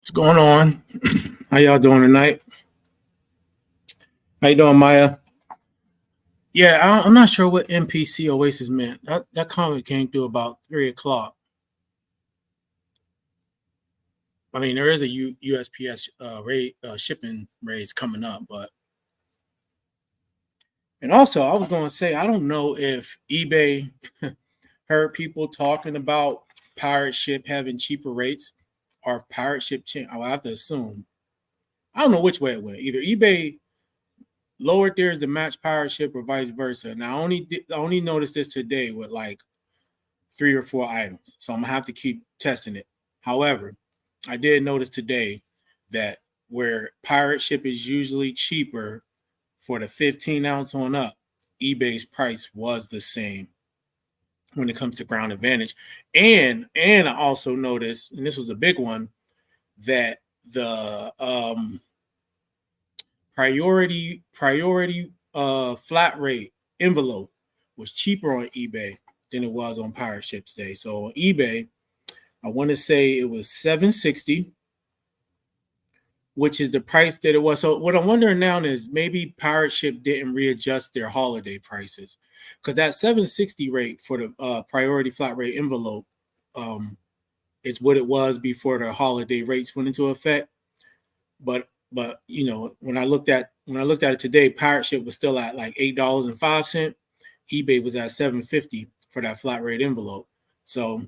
What's going on? How y'all doing tonight? How you doing, Maya? Yeah, I'm not sure what NPC Oasis meant. That comment came through about 3 o'clock. I mean, there is a USPS shipping raise coming up, but and also I was going to say I don't know if eBay heard people talking about pirate ship having cheaper rates or pirate ship. I have to assume. I don't know which way it went. Either eBay lowered theirs to match pirate ship or vice versa. Now I only noticed this today with like 3 or 4 items, so I'm gonna have to keep testing it. However, I did notice today that where pirate ship is usually cheaper for the 15 ounce on up, eBay's price was the same when it comes to ground advantage. And I also noticed, and this was a big one, that the priority flat rate envelope was cheaper on eBay than it was on Pirate Ship today. So on eBay, I want to say it was $760, which is the price that it was. So what I'm wondering now is maybe Pirate Ship didn't readjust their holiday prices, because that $760 rate for the priority flat rate envelope is what it was before the holiday rates went into effect. But you know, when I looked at it today, Pirate Ship was still at like $8.05. eBay was at $7.50 for that flat rate envelope. So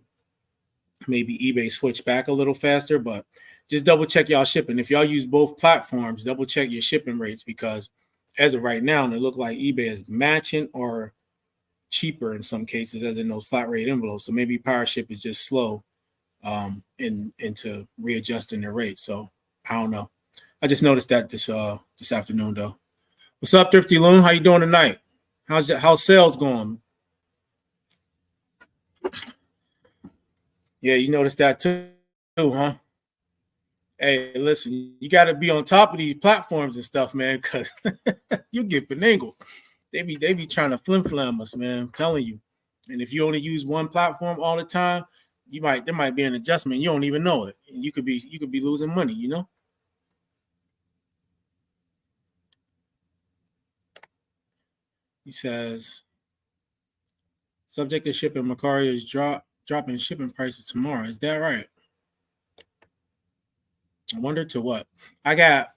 maybe eBay switched back a little faster, but just double check y'all shipping. If y'all use both platforms, double check your shipping rates, because as of right now, it look like eBay is matching or cheaper in some cases, as in those flat rate envelopes. So maybe Pirate Ship is just slow into readjusting their rates. So I don't know. I just noticed that this afternoon though. What's up, Thrifty Loon? How you doing tonight? How's sales going? Yeah, you noticed that too, huh? Hey, listen, you got to be on top of these platforms and stuff, man, because you get finagled. They be trying to flim us, man. I'm telling you. And if you only use one platform all the time, there might be an adjustment. You don't even know it. And you could be losing money, you know? He says, subject to shipping, Mercari is dropping shipping prices tomorrow. Is that right? I wonder to what. I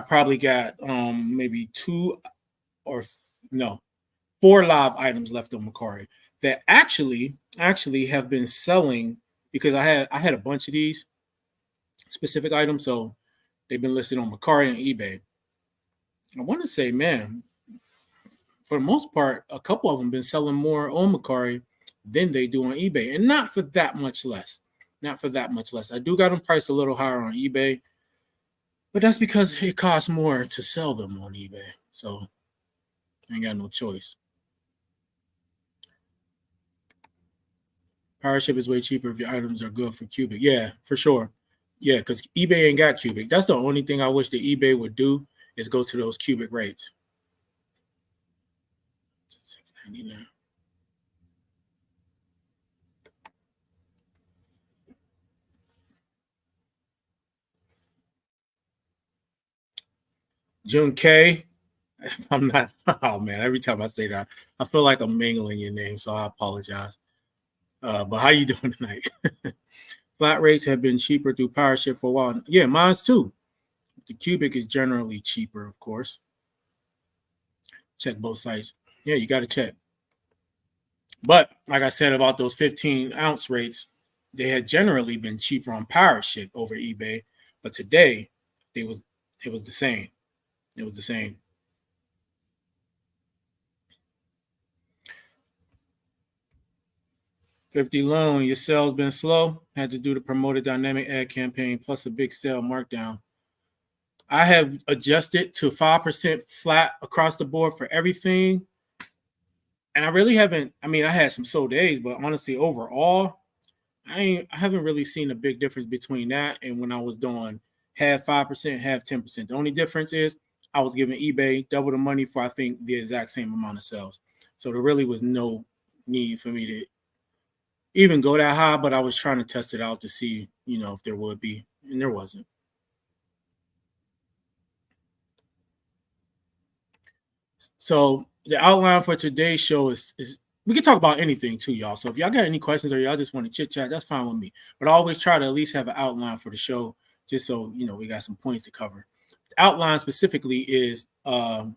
probably got maybe 4 live items left on Mercari that actually have been selling, because I had a bunch of these specific items, so they've been listed on Mercari and eBay. I want to say, man, for the most part, a couple of them been selling more on Mercari than they do on eBay, and not for that much less. Not for that much less. I do got them priced a little higher on eBay, but that's because it costs more to sell them on eBay. So I ain't got no choice. Pirate Ship is way cheaper if your items are good for cubic. Yeah, for sure. Yeah, because eBay ain't got cubic. That's the only thing I wish that eBay would do, is go to those cubic rates. $6.99. June K. I'm not. Oh man, every time I say that, I feel like I'm mingling your name, so I apologize. But how you doing tonight? Flat rates have been cheaper through Pirate Ship for a while. Yeah, mine's too. The cubic is generally cheaper, of course. Check both sites. Yeah, you got to check. But like I said about those 15 ounce rates, they had generally been cheaper on Pirate Ship over eBay, but today it was the same. It was the same. Thrifty Loan, your sales been slow. Had to do the promoted dynamic ad campaign plus a big sale markdown. I have adjusted to 5% flat across the board for everything. And I really haven't. I mean, I had some slow days, but honestly, overall, I haven't really seen a big difference between that and when I was doing half 5%, half 10%. The only difference is I was giving eBay double the money for, I think, the exact same amount of sales. So there really was no need for me to even go that high, but I was trying to test it out to see, if there would be and there wasn't. So the outline for today's show is we can talk about anything too, y'all. So if y'all got any questions or y'all just want to chit chat, that's fine with me. But I always try to at least have an outline for the show, just so we got some points to cover. The outline specifically is, and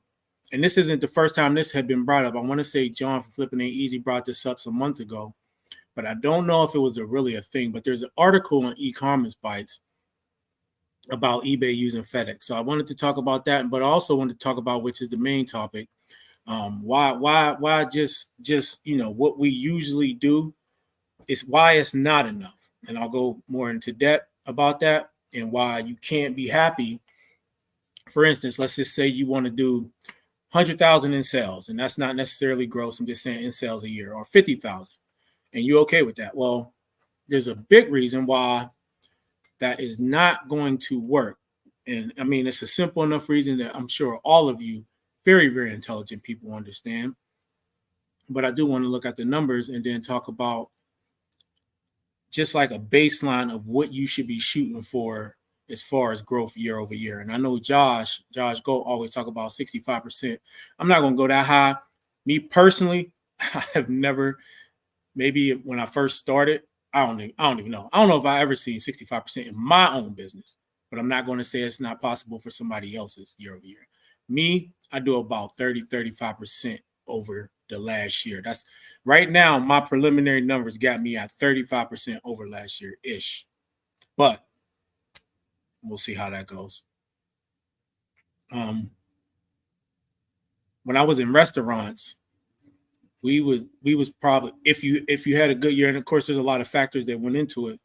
this isn't the first time this had been brought up. I want to say John from Flipping Ain't Easy brought this up some months ago, but I don't know if it was really a thing. But there's an article on e-commerce bytes about eBay using FedEx. So I wanted to talk about that, but I also wanted to talk about, which is the main topic, why just what we usually do is why it's not enough. And I'll go more into depth about that and why you can't be happy. For instance, let's just say you want to do 100,000 in sales, and that's not necessarily gross. I'm just saying in sales a year, or 50,000, and you're okay with that. Well, there's a big reason why that is not going to work. And I mean, it's a simple enough reason that I'm sure all of you very, very intelligent people understand. But I do want to look at the numbers and then talk about just like a baseline of what you should be shooting for as far as growth year over year. And I know Josh Go always talk about 65%. I'm not going to go that high. Me personally, I have never, maybe when I first started, I don't even know. I don't know if I ever seen 65% in my own business, but I'm not going to say it's not possible for somebody else's year over year. Me, I do about 35% over the last year. That's right now, my preliminary numbers got me at 35% over last year ish, but we'll see how that goes. When I was in restaurants, we was probably, if you had a good year, and of course there's a lot of factors that went into it,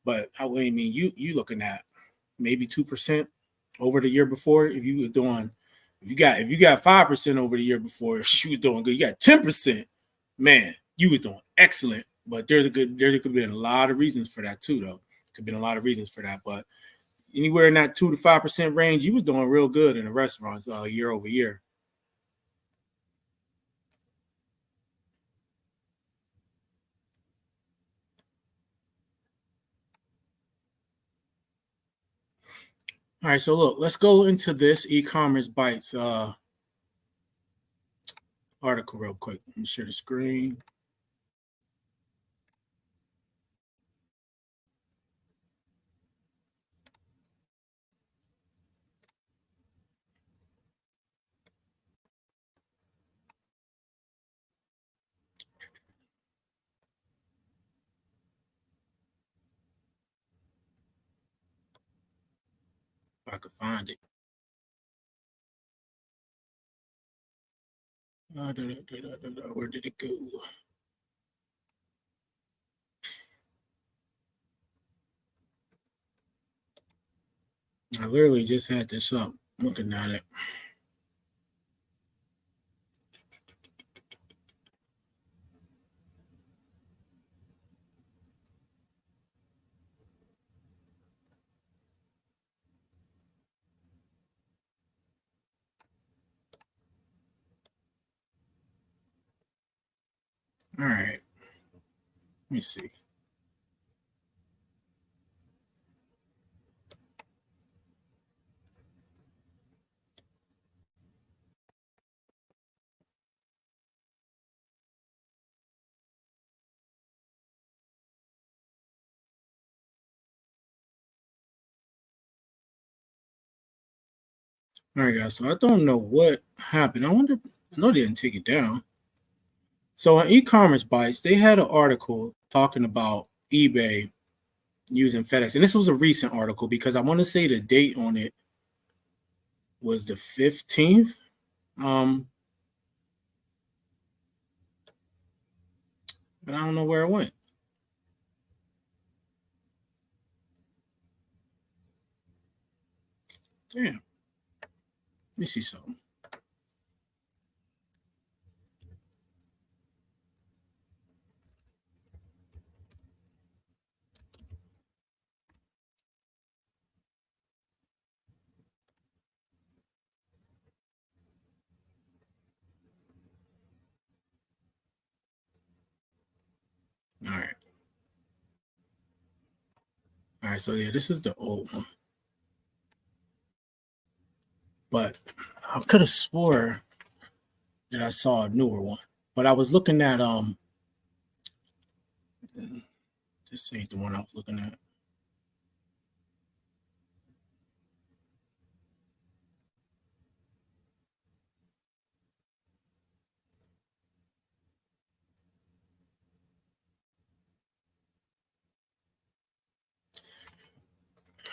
but I mean you looking at maybe 2% over the year before. If you got 5% over the year before, she was doing good. You got 10%, man, you was doing excellent. But there could have been a lot of reasons for that too, though. Could have been a lot of reasons for that, but anywhere in that 2 to 5% range, you was doing real good in the restaurants year over year. All right, so look, let's go into this e-commerce bytes article real quick. Let me share the screen. If I could find it. Where did it go? I literally just had this up looking at it. All right. Let me see. All right, guys. So I don't know what happened. I know they didn't take it down. So on e-commerce bytes, they had an article talking about eBay using FedEx, and this was a recent article because I want to say the date on it was the 15th. But I don't know where it went. Damn. Let me see something. All right. All right, so yeah, this is the old one. But I could have swore that I saw a newer one. But I was looking at this ain't the one I was looking at.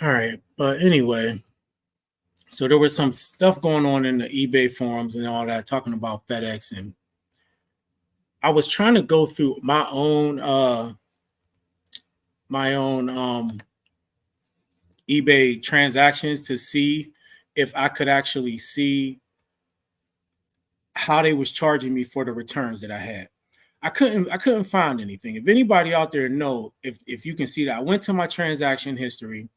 All right, but anyway, so there was some stuff going on in the eBay forums and all that, talking about FedEx, and I was trying to go through my own eBay transactions to see if I could actually see how they was charging me for the returns that I had. I couldn't find anything. If anybody out there know if you can see that, I went to my transaction history.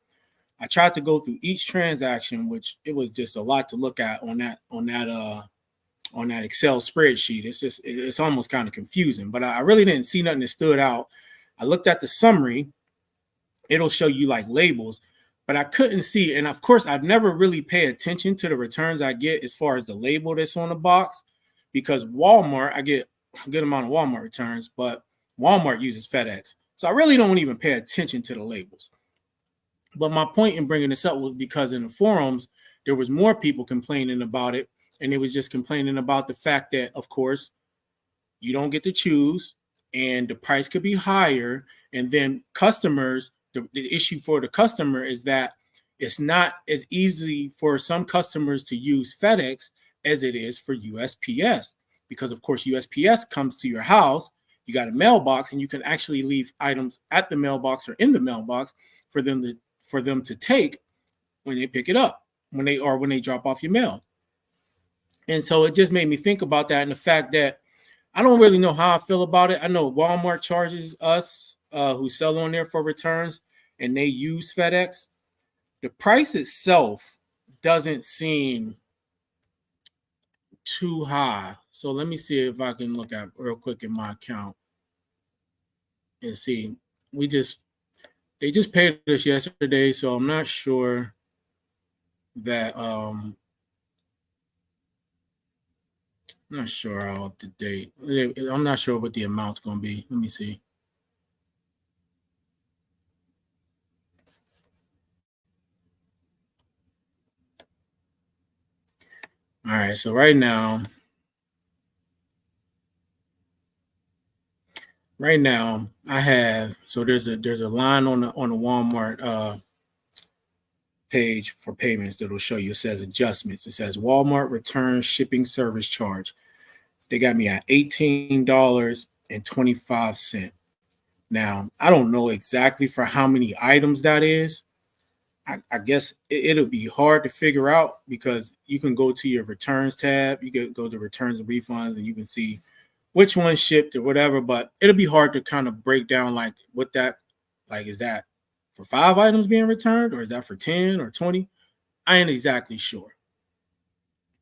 I tried to go through each transaction, which it was just a lot to look at on that Excel spreadsheet. It's almost kind of confusing, but I really didn't see nothing that stood out. I looked at the summary. It'll show you like labels, but I couldn't see. And of course, I've never really paid attention to the returns I get as far as the label that's on the box, because Walmart, I get a good amount of Walmart returns, but Walmart uses FedEx. So I really don't even pay attention to the labels. But my point in bringing this up was because in the forums, there was more people complaining about it. And it was just complaining about the fact that, of course, you don't get to choose and the price could be higher. And then customers, the issue for the customer is that it's not as easy for some customers to use FedEx as it is for USPS. Because, of course, USPS comes to your house, you got a mailbox, and you can actually leave items at the mailbox or in the mailbox for them to take when they pick it up, when they drop off your mail. And so it just made me think about that, and the fact that I don't really know how I feel about it. I know Walmart charges us who sell on there for returns, and they use FedEx. The price itself doesn't seem too high. So let me see if I can look at real quick in my account and see. They just paid us yesterday, so I'm not sure that I'm not sure how up to date. I'm not sure what the amount's going to be. Let me see. All right, so right now I have, so there's a line on the Walmart page for payments that will show you. It says adjustments. It says Walmart return shipping service charge. They got me at $18.25. Now, I don't know exactly for how many items that is. I guess it'll be hard to figure out because you can go to your returns tab, you can go to returns and refunds, and you can see which one shipped or whatever. But it'll be hard to kind of break down like what that, like, is that for 5 items being returned, or is that for 10 or 20? I ain't exactly sure.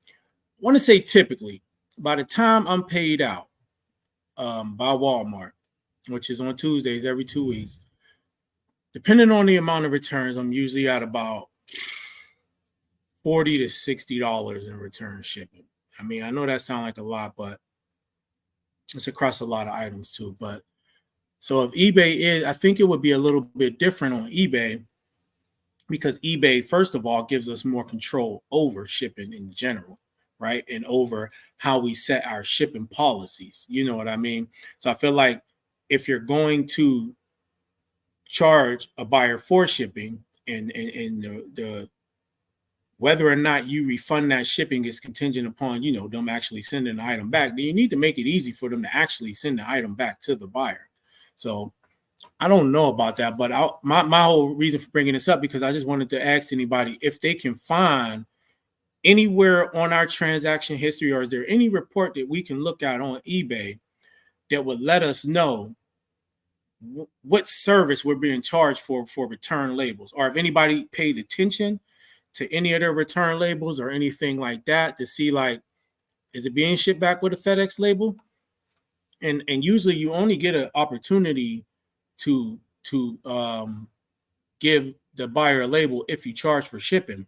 I want to say typically by the time I'm paid out by Walmart, which is on Tuesdays every 2 weeks, depending on the amount of returns, I'm usually at about $40 to $60 in return shipping. I mean, I know that sounds like a lot, but it's across a lot of items too. But so if eBay is, I think it would be a little bit different on eBay, because eBay, first of all, gives us more control over shipping in general, right? And over how we set our shipping policies. You know what I mean? So I feel like if you're going to charge a buyer for shipping, and the whether or not you refund that shipping is contingent upon, them actually sending the item back, then you need to make it easy for them to actually send the item back to the buyer. So I don't know about that, but my whole reason for bringing this up, because I just wanted to ask anybody if they can find anywhere on our transaction history, or is there any report that we can look at on eBay that would let us know what service we're being charged for return labels, or if anybody paid attention to any of their return labels or anything like that, to see, like, is it being shipped back with a FedEx label? And usually you only get an opportunity to give the buyer a label if you charge for shipping.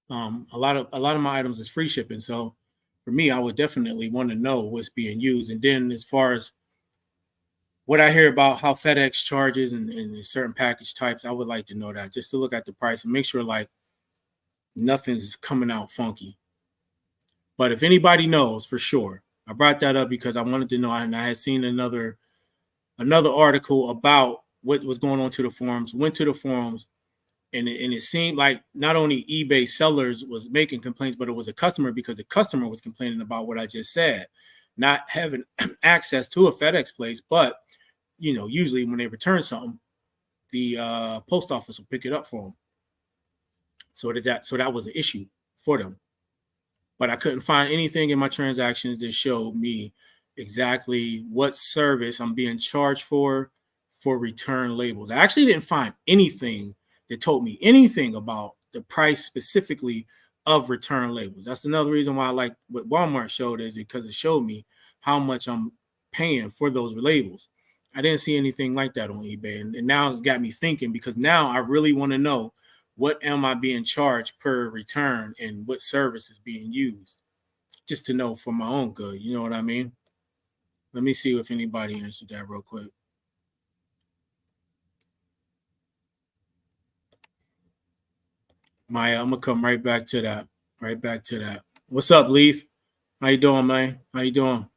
A lot of my items is free shipping, so for me, I would definitely want to know what's being used. And then as far as what I hear about how FedEx charges and certain package types, I would like to know that just to look at the price and make sure like nothing's coming out funky. But if anybody knows for sure, I brought that up because I wanted to know, and I had seen another article about what was going on to the forums, went to the forums, and it seemed like not only eBay sellers was making complaints, but it was a customer, because the customer was complaining about what I just said, not having access to a FedEx place. But, you know, usually when they return something, the post office will pick it up for them. So that was an issue for them. But I couldn't find anything in my transactions that showed me exactly what service I'm being charged for return labels. I actually didn't find anything that told me anything about the price specifically of return labels. That's another reason why I like what Walmart showed, is because it showed me how much I'm paying for those labels. I didn't see anything like that on eBay. And now it got me thinking, because now I really want to know, what am I being charged per return and what service is being used, just to know for my own good. You know what I mean? Let me see if anybody answered that real quick. Maya, I'm gonna come right back to that. Right back to that. What's up, Leaf? How you doing, man? How you doing?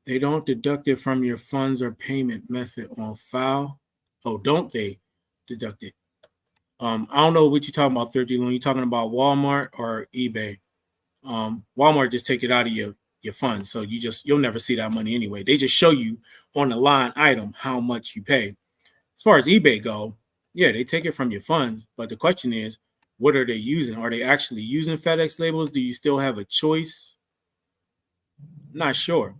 They don't deduct it from your funds or payment method on file. Oh, don't they deduct it? I don't know what you're talking about, 30 Loon. You talking about Walmart or eBay? Walmart just take it out of your funds, so you'll never see that money anyway. They just show you on the line item how much you pay. As far as eBay go, yeah, they take it from your funds, but the question is, what are they using? Are they actually using FedEx labels? Do you still have a choice? Not sure.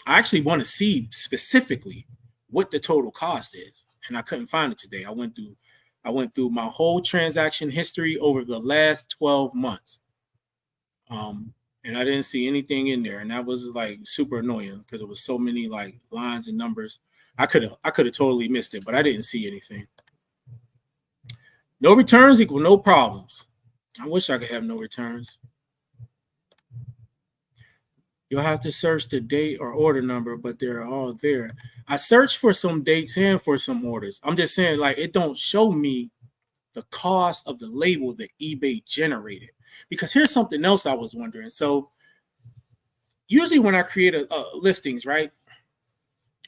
I actually want to see specifically what the total cost is, and I couldn't find it today. I went through my whole transaction history over the last 12 months. And I didn't see anything in there, and that was like super annoying because it was so many like lines and numbers. I could have totally missed it, but I didn't see anything. No returns equal no problems. I wish I could have no returns. You'll have to search the date or order number, but they're all there. I searched for some dates and for some orders. I'm just saying, like, it don't show me the cost of the label that eBay generated. Because here's something else I was wondering. So usually when I create a listings, right,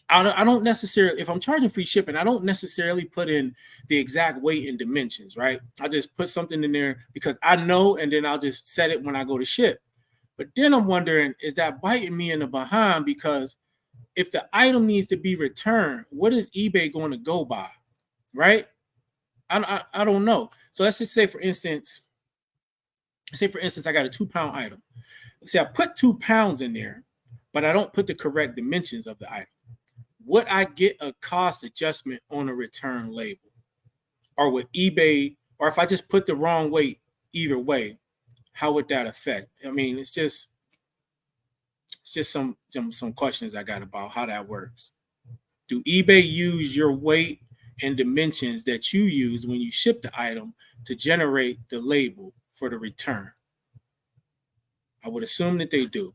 I don't necessarily, if I'm charging free shipping, I don't necessarily put in the exact weight and dimensions, right? I just put something in there because I know, and then I'll just set it when I go to ship. But then I'm wondering, is that biting me in the behind? Because if the item needs to be returned, what is eBay going to go by, right? I don't know. So let's just say, for instance, I got a 2-pound item. Let's say I put 2 pounds in there, but I don't put the correct dimensions of the item. Would I get a cost adjustment on a return label? Or would eBay, or if I just put the wrong weight, either way, how would that affect? I mean, it's just some questions I got about how that works. Do eBay use your weight and dimensions that you use when you ship the item to generate the label for the return? I would assume that they do.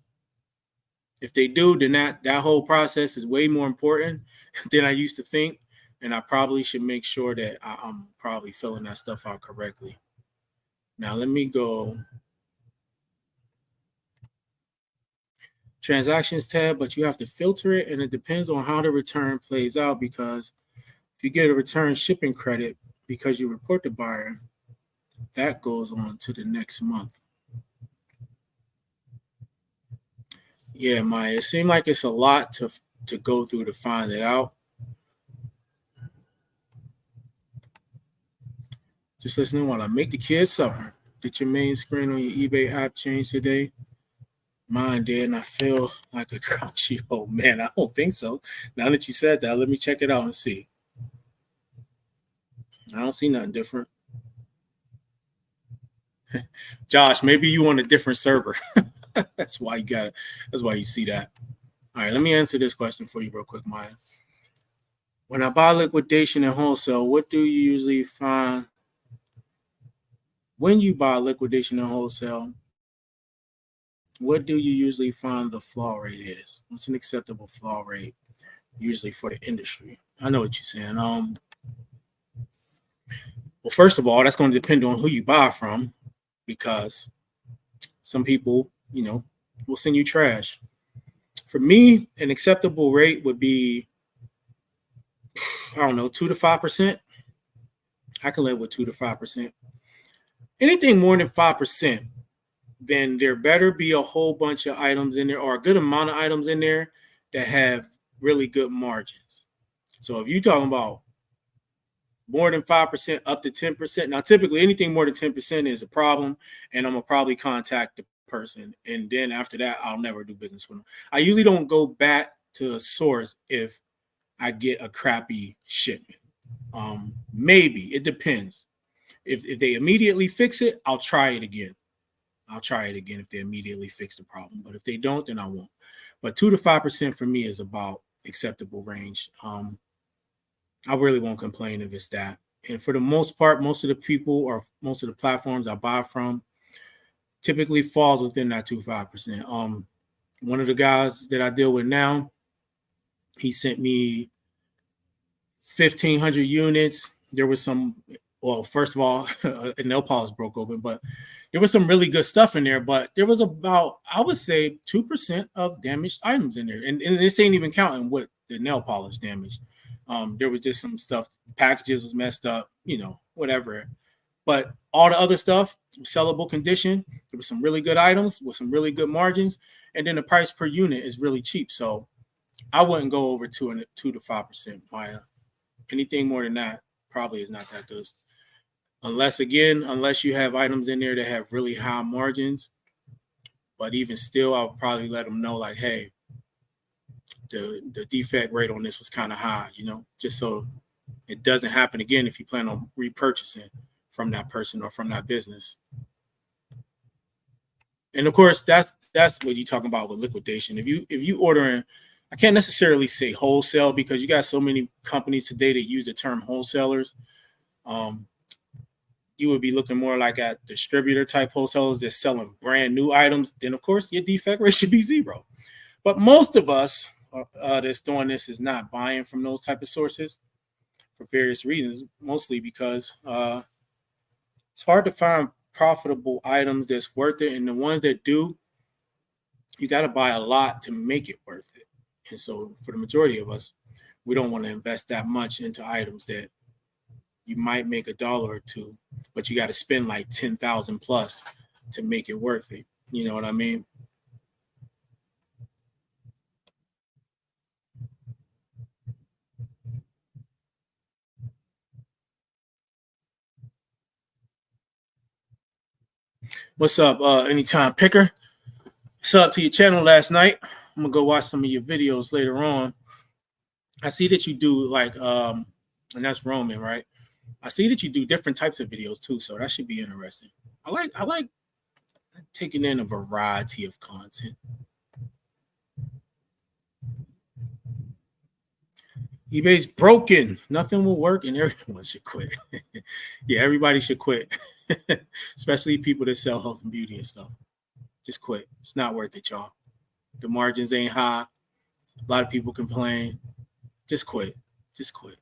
If they do, then that whole process is way more important than I used to think, and I probably should make sure that I'm probably filling that stuff out correctly. Now let me go transactions tab, but you have to filter it, and it depends on how the return plays out, because if you get a return shipping credit because you report the buyer, that goes on to the next month. Yeah, Maya, it seemed like it's a lot to go through to find it out. Just listening while I make the kids supper. Did your main screen on your eBay app change today? Mine did, and I feel like a grouchy old man. I don't think so. Now that you said that, let me check it out and see. I don't see nothing different. Josh, maybe you on a different server. That's why you got it. That's why you see that. All right, let me answer this question for you real quick, Maya. When I buy liquidation and wholesale, what do you usually find when you buy liquidation and wholesale? What do you usually find the flaw rate is? What's an acceptable flaw rate usually for the industry? I know what you're saying. Well, first of all, that's going to depend on who you buy from, because some people, will send you trash. For me, an acceptable rate would be, I don't know, 2 to 5%. I can live with 2 to 5%. Anything more than 5%, then there better be a whole bunch of items in there, or a good amount of items in there that have really good margins. So if you're talking about more than 5% up to 10%, now typically anything more than 10% is a problem, and I'm gonna probably contact the person, and then after that I'll never do business with them. I usually don't go back to a source if I get a crappy shipment. Maybe it depends. If they immediately fix it, I'll try it again. If they immediately fix the problem. But if they don't, then I won't. But 2 to 5% for me is about acceptable range. I really won't complain if it's that. And for the most part, most of the people or most of the platforms I buy from typically falls within that 2 to 5%. One of the guys that I deal with now, he sent me 1,500 units. There was some, well, first of all, a nail polish broke open, but there was some really good stuff in there. But there was about, I would say, 2% of damaged items in there. And this ain't even counting what the nail polish damaged. There was just some stuff, packages was messed up, whatever. But all the other stuff, sellable condition. There were some really good items with some really good margins. And then the price per unit is really cheap. So I wouldn't go over 2 to 5%, Maya. Anything more than that probably is not that good. Unless you have items in there that have really high margins. But even still, I would probably let them know, like, hey, the defect rate on this was kind of high, just so it doesn't happen again if you plan on repurchasing from that person or from that business. And of course, that's what you're talking about with liquidation. If you ordering, I can't necessarily say wholesale, because you got so many companies today that use the term wholesalers. You would be looking more like at distributor type wholesalers that's selling brand new items. Then of course your defect rate should be 0. But most of us that's doing this is not buying from those type of sources for various reasons, mostly because it's hard to find profitable items that's worth it. And the ones that do, you got to buy a lot to make it worth it. And so for the majority of us, we don't want to invest that much into items that you might make $1 or $2, but you got to spend like 10,000 plus to make it worth it. You know what I mean? What's up, Anytime Picker? What's up to your channel last night? I'm gonna go watch some of your videos later on. I see that you do like and that's Roman, right? I see that you do different types of videos too, so that should be interesting. I like taking in a variety of content. eBay's broken. Nothing will work and everyone should quit. Yeah, everybody should quit. Especially people that sell health and beauty and stuff. Just quit. It's not worth it, y'all. The margins ain't high. A lot of people complain. Just quit. Just quit.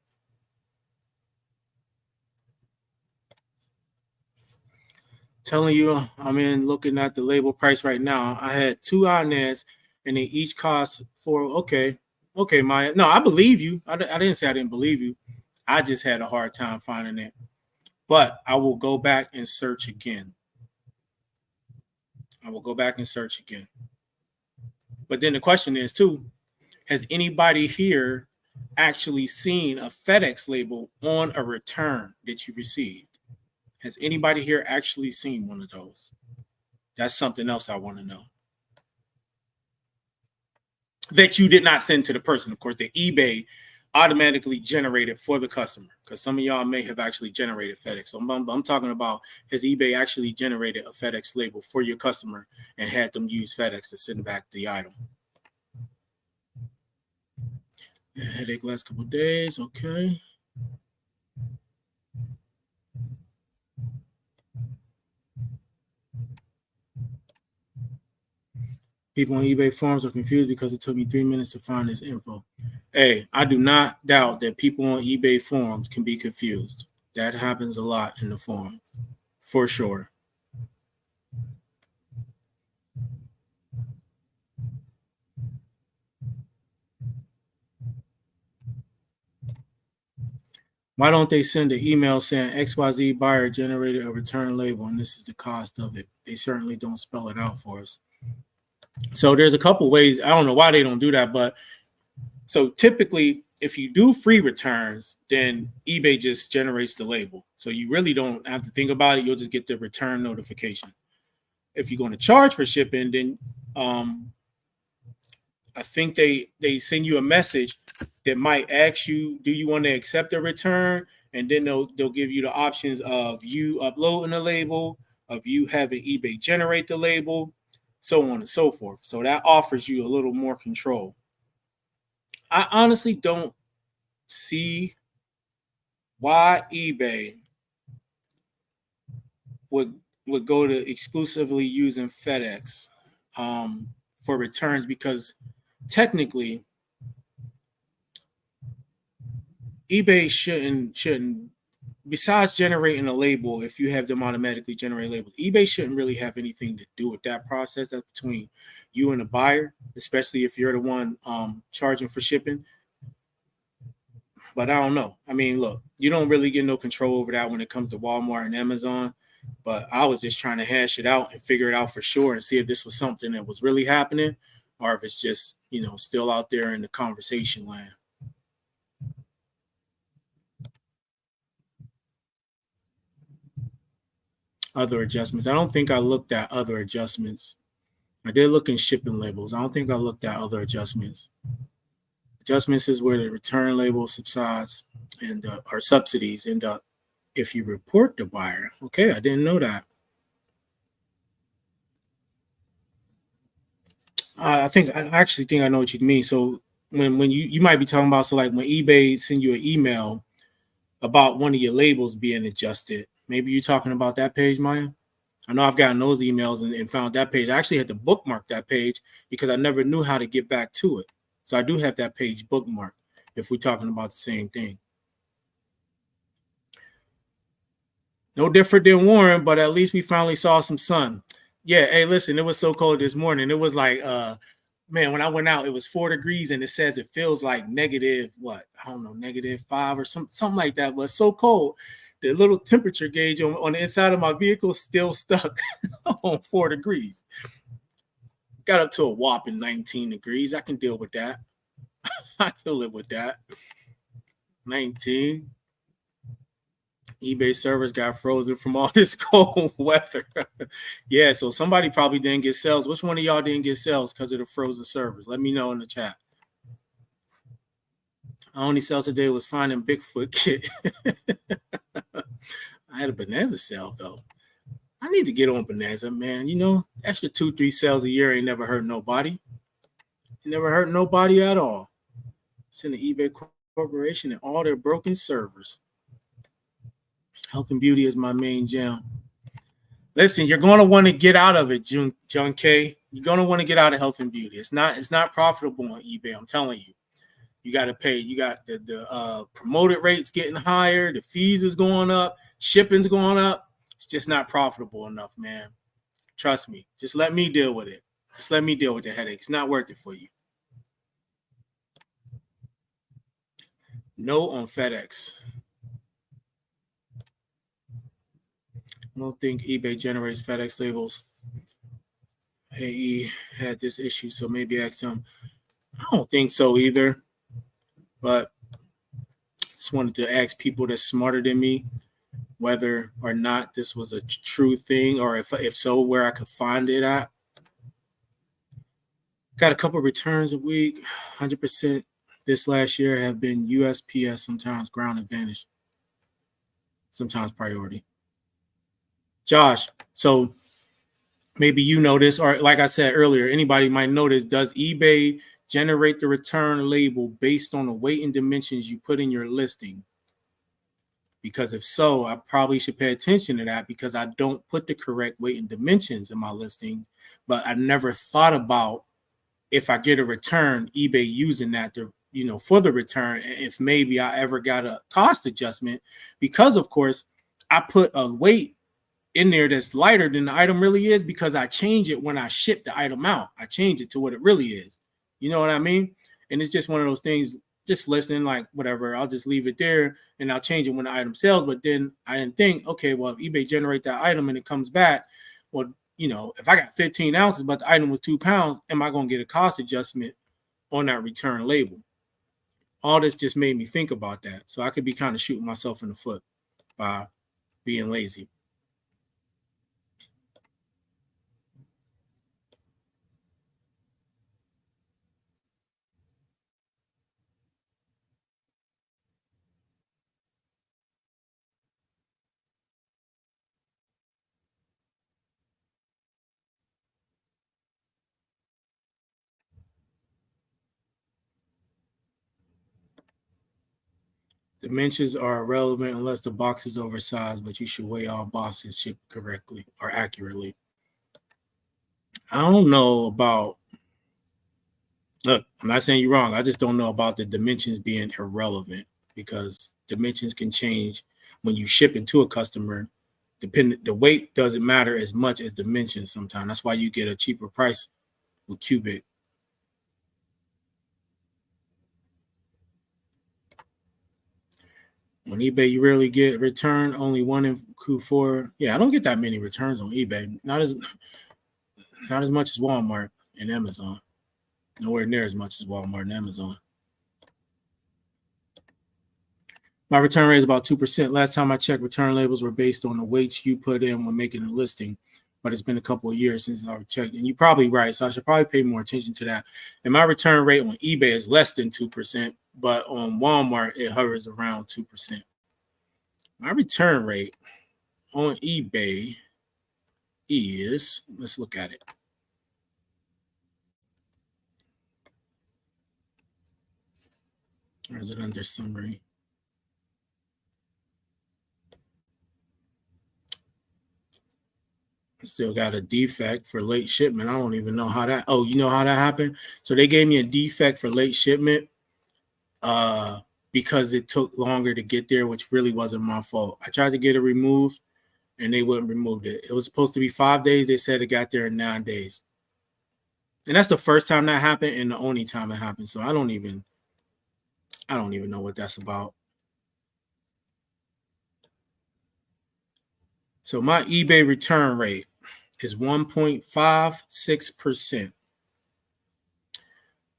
Telling you, I'm in looking at the label price right now. I had 2 Inez and they each cost okay, Maya. No, I believe you. I didn't say I didn't believe you. I just had a hard time finding it. But I will go back and search again. But then the question is too, has anybody here actually seen a FedEx label on a return that you received? Has anybody here actually seen one of those? That's something else I want to know. That you did not send to the person. Of course, the eBay automatically generated for the customer, because some of y'all may have actually generated FedEx. So I'm talking about, has eBay actually generated a FedEx label for your customer and had them use FedEx to send back the item? Headache last couple of days. Okay. People on eBay forums are confused because it took me 3 minutes to find this info. Hey, I do not doubt that people on eBay forums can be confused. That happens a lot in the forums, for sure. Why don't they send an email saying XYZ buyer generated a return label and this is the cost of it? They certainly don't spell it out for us. So there's a couple ways. I don't know why they don't do that, but so typically if you do free returns, then eBay just generates the label. So you really don't have to think about it. You'll just get the return notification. If you're going to charge for shipping, then I think they send you a message that might ask you, do you want to accept a return? And then they'll give you the options of you uploading the label, of you having eBay generate the label, so on and so forth. So that offers you a little more control. I honestly don't see why eBay would go to exclusively using FedEx for returns, because technically eBay shouldn't, besides generating a label, if you have them automatically generate labels, eBay shouldn't really have anything to do with that process. That's between you and the buyer, especially if you're the one charging for shipping. But I don't know. I mean, look, you don't really get no control over that when it comes to Walmart and Amazon. But I was just trying to hash it out and figure it out for sure and see if this was something that was really happening or if it's just, still out there in the conversation land. Other adjustments. I don't think I looked at other adjustments. I did look in shipping labels. I don't think I looked at other adjustments. Adjustments is where the return label subsides and or subsidies end up if you report the buyer. Okay, I didn't know that. I actually think I know what you mean. So when you might be talking about, so like when eBay send you an email about one of your labels being adjusted, maybe you're talking about that page, Maya. I know I've gotten those emails and found that page. I actually had to bookmark that page because I never knew how to get back to it. So I do have that page bookmarked if we're talking about the same thing. No different than Warren, but at least we finally saw some sun. Yeah, hey, listen, it was so cold this morning. It was like, man, when I went out, it was 4 degrees and it says it feels like negative, what? I don't know, -5 or something like that. But it's so cold. The little temperature gauge on the inside of my vehicle still stuck on 4 degrees. Got up to a whopping 19 degrees. I can deal with that. I can live with that. 19. eBay servers got frozen from all this cold weather. Yeah, so somebody probably didn't get sales. Which one of y'all didn't get sales because of the frozen servers? Let me know in the chat. My only sales today was finding Bigfoot kit. I had a Bonanza sale, though. I need to get on Bonanza, man. Extra 2-3 sales a year ain't never hurt nobody. It never hurt nobody at all. Send the eBay Corporation and all their broken servers. Health and beauty is my main jam. Listen, you're going to want to get out of it, John K. You're going to want to get out of health and beauty. It's not profitable on eBay. I'm telling you. You got to pay. You got the promoted rates getting higher. The fees is going up. Shipping's going up. It's just not profitable enough, man. Trust me. Just let me deal with it. Just let me deal with the headache. It's not worth it for you. No on FedEx. I don't think eBay generates FedEx labels. AE had this issue, so maybe ask them. I don't think so either. But just wanted to ask people that's smarter than me whether or not this was a true thing, or if so, where I could find it at. Got a couple returns a week, 100% this last year have been USPS, sometimes ground advantage, sometimes priority. Josh, so maybe you know this, or like I said earlier, anybody might know this. Does eBay generate the return label based on the weight and dimensions you put in your listing? Because if so, I probably should pay attention to that, because I don't put the correct weight and dimensions in my listing. But I never thought about, if I get a return, eBay using that to, for the return, if maybe I ever got a cost adjustment, because of course I put a weight in there that's lighter than the item really is, because I change it when I ship the item out. I change it to what it really is. You know what I mean? And it's just one of those things, just listening, like whatever, I'll just leave it there and I'll change it when the item sells. But then I didn't think, okay, well, if eBay generate that item and it comes back, well, if I got 15 ounces, but the item was 2 pounds, am I going to get a cost adjustment on that return label? All this just made me think about that. So I could be kind of shooting myself in the foot by being lazy. Dimensions are irrelevant unless the box is oversized, but you should weigh all boxes shipped correctly or accurately. I don't know about, look, I'm not saying you're wrong. I just don't know about the dimensions being irrelevant, because dimensions can change when you ship into a customer. The weight doesn't matter as much as dimensions sometimes. That's why you get a cheaper price with cubic. On eBay, you rarely get return, only one in Q4. Yeah, I don't get that many returns on eBay. Not as much as Walmart and Amazon. Nowhere near as much as Walmart and Amazon. My return rate is about 2%. Last time I checked, return labels were based on the weights you put in when making a listing, but it's been a couple of years since I've checked. And you're probably right, so I should probably pay more attention to that. And my return rate on eBay is less than 2%, but on Walmart, it hovers around 2%. My return rate on eBay is, let's look at it. Or is it under summary? I still got a defect for late shipment. I don't even know how that, oh, you know how that happened? So they gave me a defect for late shipment because it took longer to get there, which really wasn't my fault. I tried to get it removed and they wouldn't remove it. It was supposed to be 5 days. They said it got there in 9 days. And that's the first time that happened and the only time it happened. So I don't even know what that's about. So my eBay return rate is 1.56%.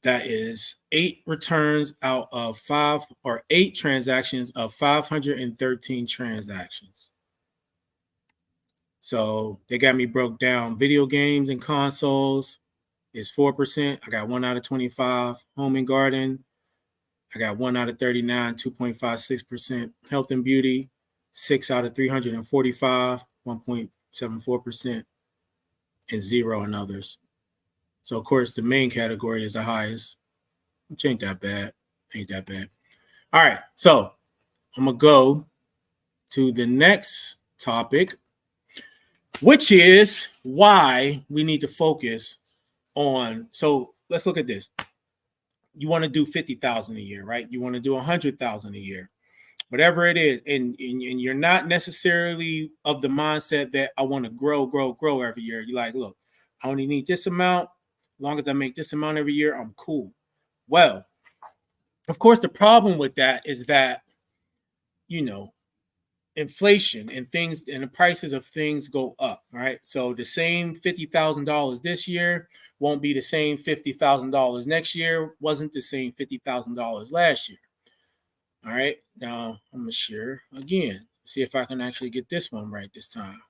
That is 8 returns out of 5, or 8 transactions of 513 transactions. So they got me broke down. Video games and consoles is 4%. I got 1 out of 25. Home and garden, I got 1 out of 39, 2.56%. Health and beauty, 6 out of 345, 1.74%. And 0 in others. So, of course, the main category is the highest, which ain't that bad. All right. So I'm going to go to the next topic, which is why we need to focus on. So let's look at this. You want to do 50,000 a year, right? You want to do 100,000 a year, whatever it is. And you're not necessarily of the mindset that I want to grow every year. You're like, look, I only need this amount. As long as I make this amount every year, I'm cool. Well, of course, the problem with that is that, inflation and things and the prices of things go up, right? So the same $50,000 this year won't be the same $50,000 next year, wasn't the same $50,000 last year. All right, now I'm gonna share again, see if I can actually get this one right this time.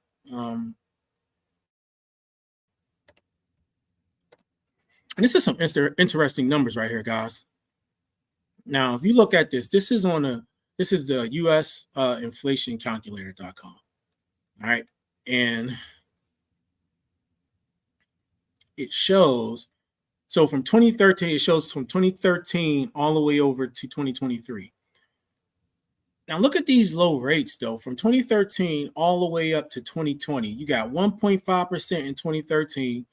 And this is some interesting numbers right here, guys. Now, if you look at this, this is the US inflationcalculator.com. All right. And it shows, so from 2013, it shows from 2013 all the way over to 2023. Now look at these low rates though, from 2013 all the way up to 2020. You got 1.5% in 2013.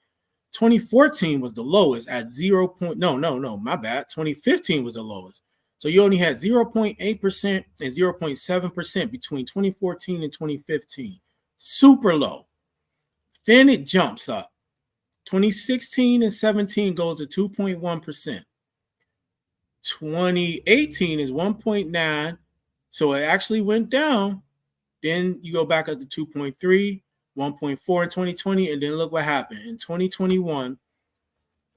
2014 was the lowest at 0. No, my bad. 2015 was the lowest. So you only had 0.8% and 0.7% between 2014 and 2015. Super low. Then it jumps up. 2016 and 17 goes to 2.1%. 2018 is 1.9. So it actually went down. Then you go back up to 2.3, 1.4 in 2020, and then look what happened. In 2021,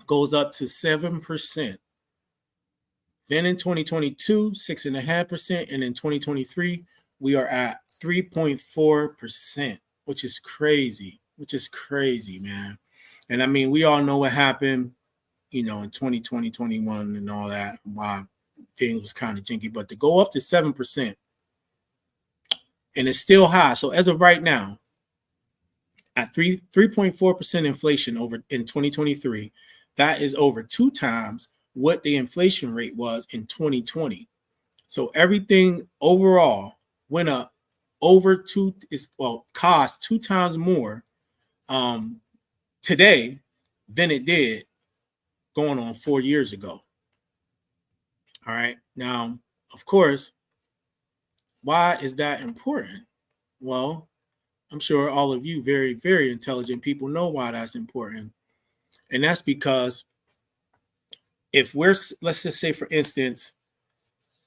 goes up to 7%. Then in 2022, 6.5%, and in 2023, we are at 3.4%, which is crazy. Man. And I mean, we all know what happened, in 2020, 21 and all that, why things was kind of jinky, but to go up to 7%, and it's still high. So as of right now, at 3.4% inflation over in 2023, that is over 2 times what the inflation rate was in 2020. So everything overall went up over cost 2 times more today than it did going on 4 years ago. All right. Now, of course, why is that important? Well, I'm sure all of you very, very intelligent people know why that's important. And that's because let's just say, for instance,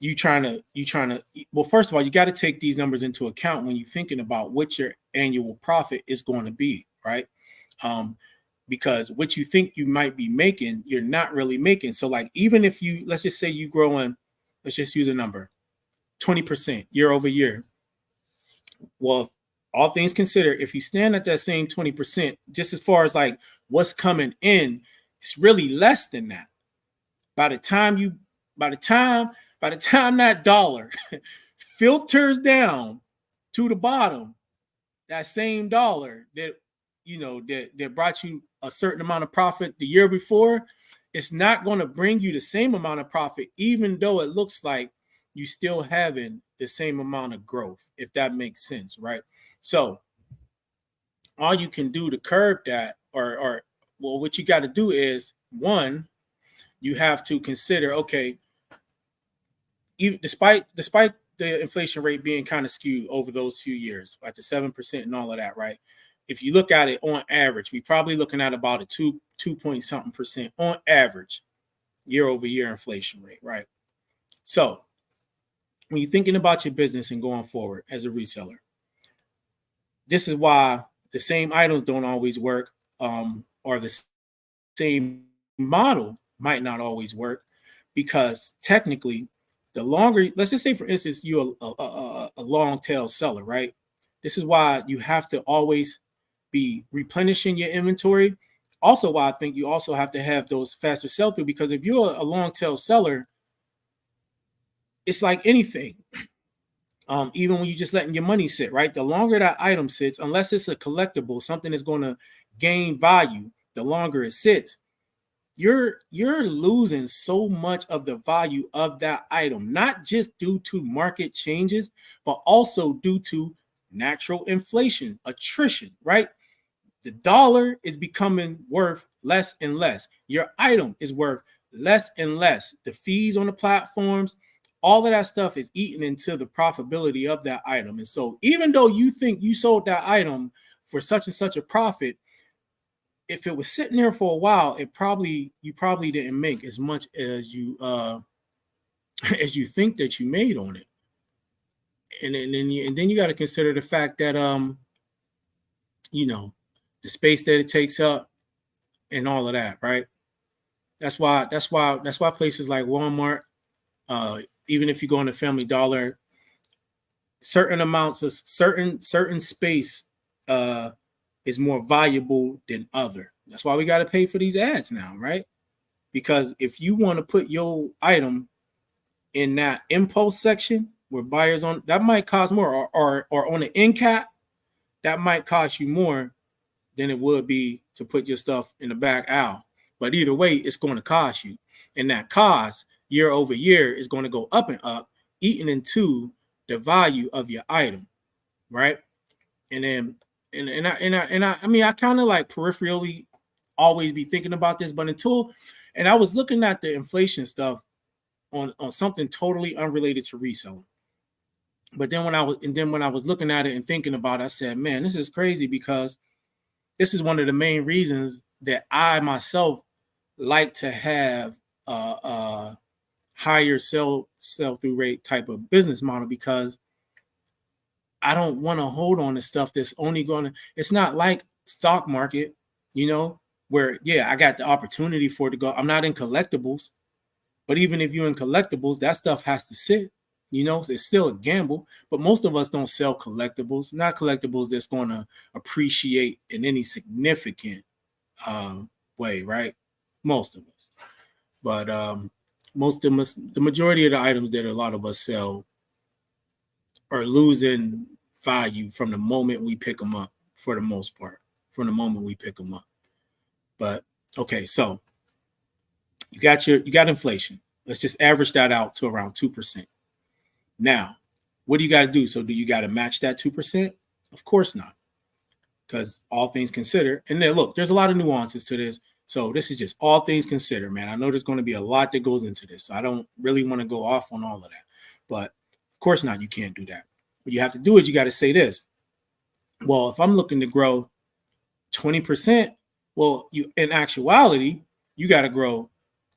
well, first of all, you got to take these numbers into account when you're thinking about what your annual profit is going to be, right? Because what you think you might be making, you're not really making. So like, even if let's just say you growing, let's just use a number, 20% year over year. Well, all things considered, if you stand at that same 20%, just as far as like what's coming in, it's really less than that. By the time that dollar filters down to the bottom, that same dollar that that brought you a certain amount of profit the year before, it's not going to bring you the same amount of profit, even though it looks like you still having the same amount of growth, if that makes sense, right? So all you can do to curb that, or what you got to do is, one, you have to consider, okay, despite the inflation rate being kind of skewed over those few years, like the 7% and all of that, right? If you look at it on average, we're probably looking at about a 2 point something percent on average year over year inflation rate, right? So when you're thinking about your business and going forward as a reseller, this is why the same items don't always work, or the same model might not always work, because technically, the longer, let's just say, for instance, you're a long tail seller, right? This is why you have to always be replenishing your inventory. Also, why I think you also have to have those faster sell through, because if you're a long tail seller, it's like anything. Even when you're just letting your money sit, right? The longer that item sits, unless it's a collectible, something that's going to gain value, the longer it sits, you're losing so much of the value of that item, not just due to market changes, but also due to natural inflation, attrition, right? The dollar is becoming worth less and less. Your item is worth less and less. The fees on the platforms, all of that stuff is eating into the profitability of that item. And so even though you think you sold that item for such and such a profit, if it was sitting there for a while, you probably didn't make as much as you as you think that you made on it. And then you got to consider the fact that the space that it takes up and all of that, right? That's why places like Walmart, even if you go into Family Dollar, certain amounts of certain space is more valuable than other. That's why we got to pay for these ads now, right? Because if you want to put your item in that impulse section where buyers on that might cost more, or on the end cap, that might cost you more than it would be to put your stuff in the back aisle. But either way, it's going to cost you. And that cost year over year is going to go up and up, eating into the value of your item, right? And then I mean, I kind of like peripherally always be thinking about this, but and I was looking at the inflation stuff on something totally unrelated to reselling. But then when I was looking at it and thinking about it, I said, man, this is crazy, because this is one of the main reasons that I myself like to have a higher sell-through rate type of business model, because I don't want to hold on to stuff that's only going to, it's not like stock market, where, yeah, I got the opportunity for it to go. I'm not in collectibles, but even if you're in collectibles, that stuff has to sit, it's still a gamble. But most of us don't sell collectibles, not collectibles that's going to appreciate in any significant way, right? Most of us. But the majority of the items that a lot of us sell are losing value from the moment we pick them up, for the most part, from the moment we pick them up. But okay, so you got inflation. Let's just average that out to around 2%. Now, what do you got to do? So do you got to match that 2%? Of course not, because all things considered, and then look, there's a lot of nuances to this. So this is just all things considered, man. I know there's going to be a lot that goes into this. So I don't really want to go off on all of that, but of course not. You can't do that. What you have to do is you got to say this. Well, if I'm looking to grow 20%, well, in actuality, you got to grow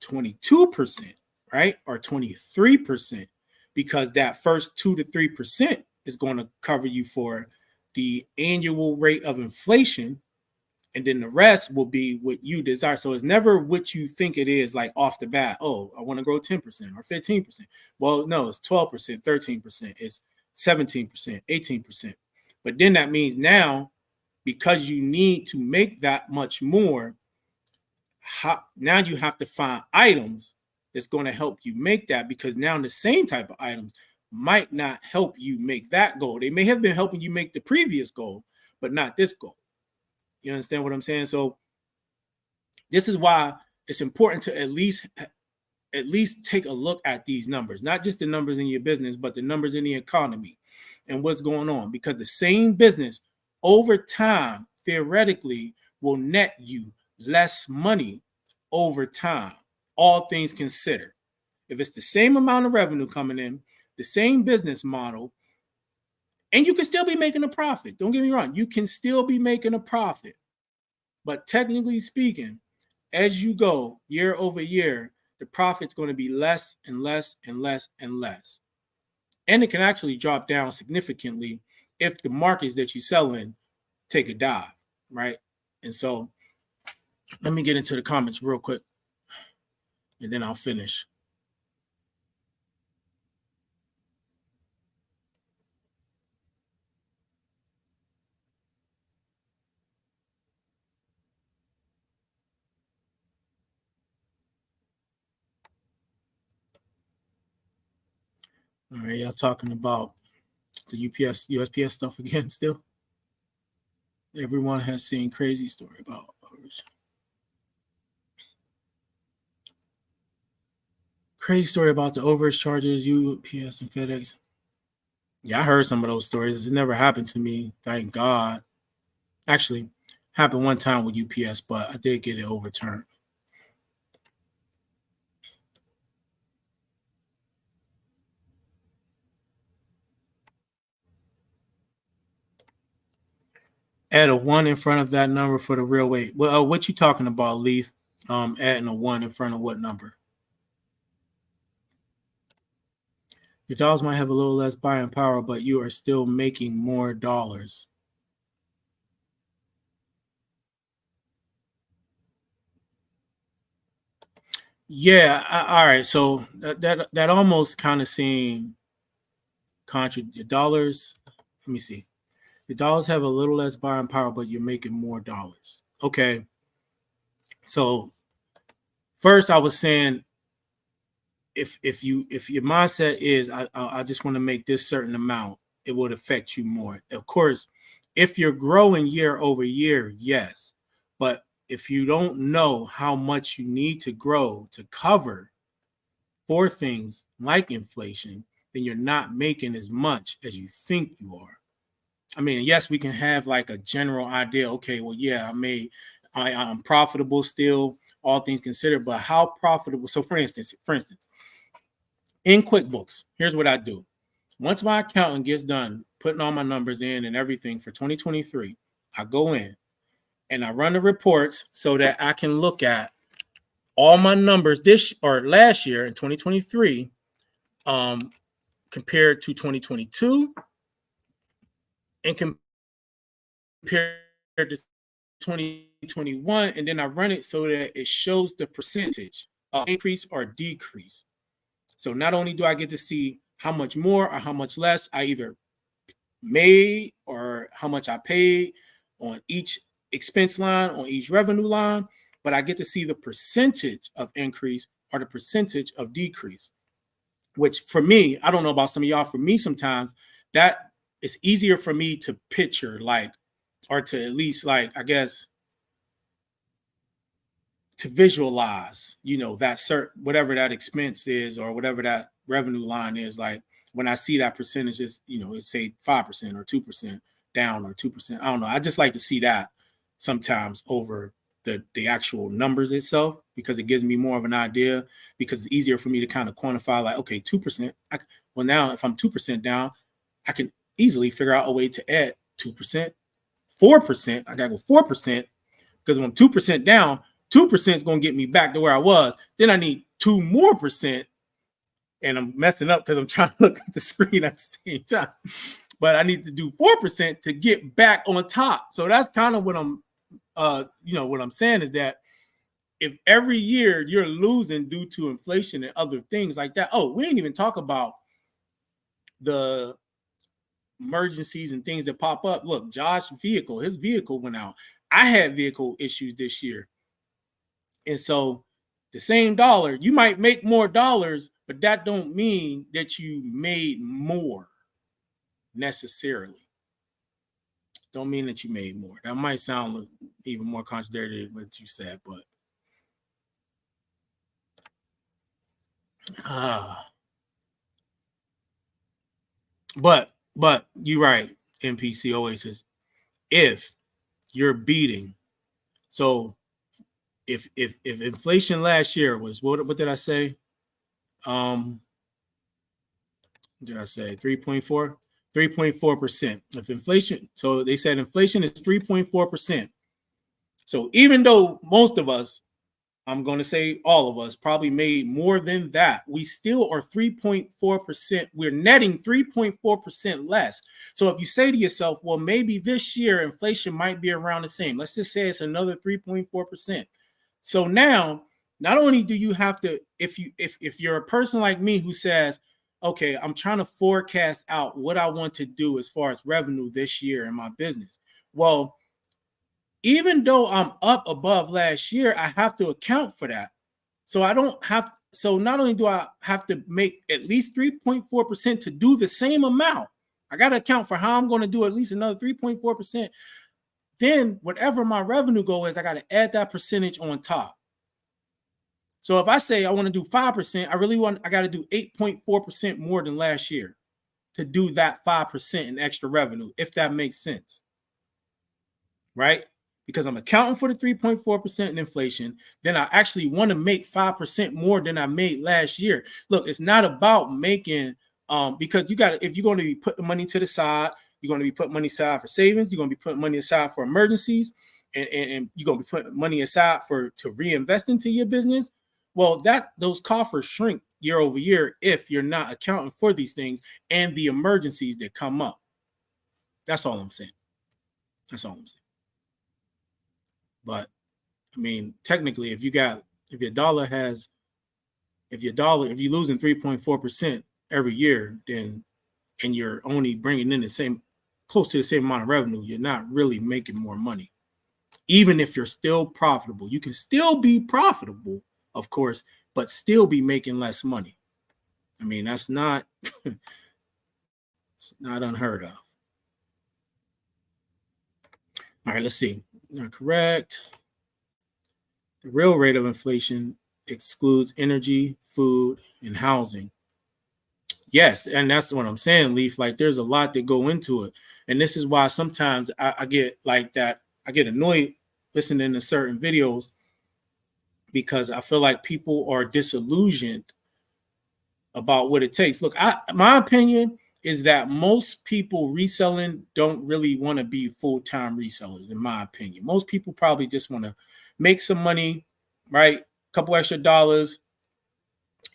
22%, right? Or 23%, because that first 2 to 3% is going to cover you for the annual rate of inflation. And then the rest will be what you desire. So it's never what you think it is, like off the bat. Oh, I want to grow 10% or 15%. Well, no, it's 12%, 13%, it's 17%, 18%. But then that means now, because you need to make that much more, now you have to find items that's going to help you make that, because now the same type of items might not help you make that goal. They may have been helping you make the previous goal, but not this goal. You understand what I'm saying? So this is why it's important to at least take a look at these numbers, not just the numbers in your business, but the numbers in the economy and what's going on, because the same business over time theoretically will net you less money over time, all things considered. If it's the same amount of revenue coming in, the same business model, and you can still be making a profit. Don't get me wrong. You can still be making a profit. But technically speaking, as you go year over year, the profit's going to be less and less and less and less. And it can actually drop down significantly if the markets that you sell in take a dive, right? And so let me get into the comments real quick, and then I'll finish. All right, y'all talking about the USPS stuff again still? Everyone has seen crazy story about the overage charges, UPS and FedEx. Yeah, I heard some of those stories. It never happened to me, thank God. Actually, happened one time with UPS, but I did get it overturned. Add a 1 in front of that number for the real weight. Well, what you talking about, Leaf? Adding a 1 in front of what number? Your dollars might have a little less buying power, but you are still making more dollars. Yeah, all right. So that almost kind of seemed contradictory. Dollars. Let me see. The dollars have a little less buying power, but you're making more dollars. Okay. So first, I was saying if your mindset is I just want to make this certain amount, it would affect you more. Of course, if you're growing year over year, yes. But if you don't know how much you need to grow to cover for things like inflation, then you're not making as much as you think you are. I mean, yes, we can have like a general idea. Okay, well, yeah, I'm profitable still, all things considered, but how profitable? So for instance, in QuickBooks, here's what I do. Once my accountant gets done putting all my numbers in and everything for 2023, I go in and I run the reports so that I can look at all my numbers this or last year in 2023 compared to 2022 and compared to 2021, and then I run it so that it shows the percentage of increase or decrease. So not only do I get to see how much more or how much less I either made or how much I paid on each expense line, on each revenue line, but I get to see the percentage of increase or the percentage of decrease, which for me, I don't know about some of y'all, for me sometimes that it's easier for me to picture like, or to at least like, I guess, to visualize, that certain, whatever that expense is or whatever that revenue line is. Like when I see that percentage is, it's say 5% or 2% down or 2%. I don't know. I just like to see that sometimes over the actual numbers itself, because it gives me more of an idea, because it's easier for me to kind of quantify like, okay, 2%. Well, now if I'm 2% down, I can easily figure out a way to add 2%, 4%. I got to go 4% because when I'm 2% down, 2% is going to get me back to where I was. Then I need 2 more percent. And I'm messing up because I'm trying to look at the screen at the same time. But I need to do 4% to get back on top. So that's kind of what I'm, what I'm saying is that if every year you're losing due to inflation and other things like that. Oh, we didn't even talk about the emergencies and things that pop up. Look, his vehicle went out. I had vehicle issues this year. And so the same dollar, you might make more dollars, but that don't mean that you made more necessarily. Don't mean that you made more. That might sound even more contradictory than what you said, but you're right, MPC Oasis. If you're beating, so if inflation last year was what did I say? Did I say 3.4? 3.4%. If inflation, so they said inflation is 3.4%. So even though most of us, I'm going to say all of us, probably made more than that, we still are 3.4%. We're netting 3.4% less. So if you say to yourself, well, maybe this year inflation might be around the same. Let's just say it's another 3.4%. So now, not only do you have to, if you're a person like me who says, okay, I'm trying to forecast out what I want to do as far as revenue this year in my business. Well, even though I'm up above last year, I have to account for that. So not only do I have to make at least 3.4% to do the same amount, I got to account for how I'm going to do at least another 3.4%. Then whatever my revenue goal is, I got to add that percentage on top. So if I say I want to do 5%, I got to do 8.4% more than last year to do that 5% in extra revenue, if that makes sense. Right? Because I'm accounting for the 3.4% in inflation, then I actually want to make 5% more than I made last year. Look, it's not about making, because if you're going to be putting money to the side, you're going to be putting money aside for savings, you're going to be putting money aside for emergencies, and you're going to be putting money aside to reinvest into your business. Well, those coffers shrink year over year if you're not accounting for these things and the emergencies that come up. That's all I'm saying. But I mean, technically, if you're losing 3.4% every year, then, and you're only bringing in close to the same amount of revenue, you're not really making more money. Even if you're still profitable, you can still be profitable, of course, but still be making less money. I mean, that's not it's not unheard of. All right, let's see. Not correct. The real rate of inflation excludes energy, food, and housing. Yes, and that's what I'm saying, Leaf. Like, there's a lot that go into it, and this is why sometimes I get like that. I get annoyed listening to certain videos because I feel like people are disillusioned about what it takes. Look, my opinion is that most people reselling don't really want to be full-time resellers, in my opinion. Most people probably just want to make some money, right? A couple extra dollars,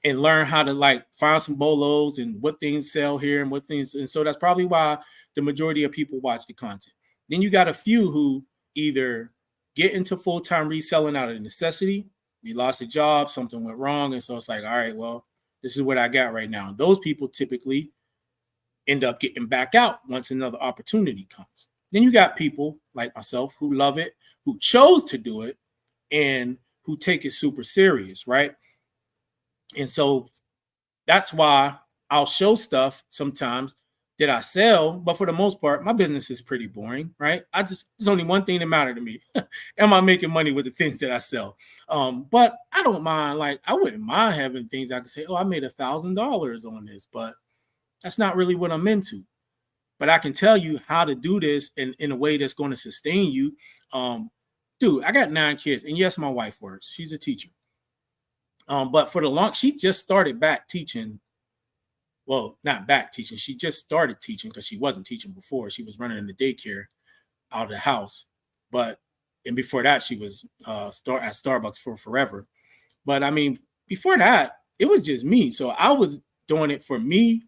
and learn how to like find some bolos and what things sell here and what things. And so that's probably why the majority of people watch the content. Then you got a few who either get into full-time reselling out of necessity. You lost a job, something went wrong. And so it's like, all right, well, this is what I got right now. Those people typically end up getting back out once another opportunity comes. Then you got people like myself who love it, who chose to do it, and who take it super serious, right? And so that's why I'll show stuff sometimes that I sell, but for the most part, my business is pretty boring, right? There's only one thing that matters to me. Am I making money with the things that I sell? But I don't mind, like, I wouldn't mind having things I could say, oh, I made $1,000 on this, but that's not really what I'm into. But I can tell you how to do this in a way that's going to sustain you. Dude, I got 9 kids, and yes, my wife works. She's a teacher. But for the long, she just started back teaching. Well, not back teaching. She just started teaching because she wasn't teaching before. She was running in the daycare out of the house. And before that, she was at Starbucks for forever. But I mean, before that, it was just me. So I was doing it for me,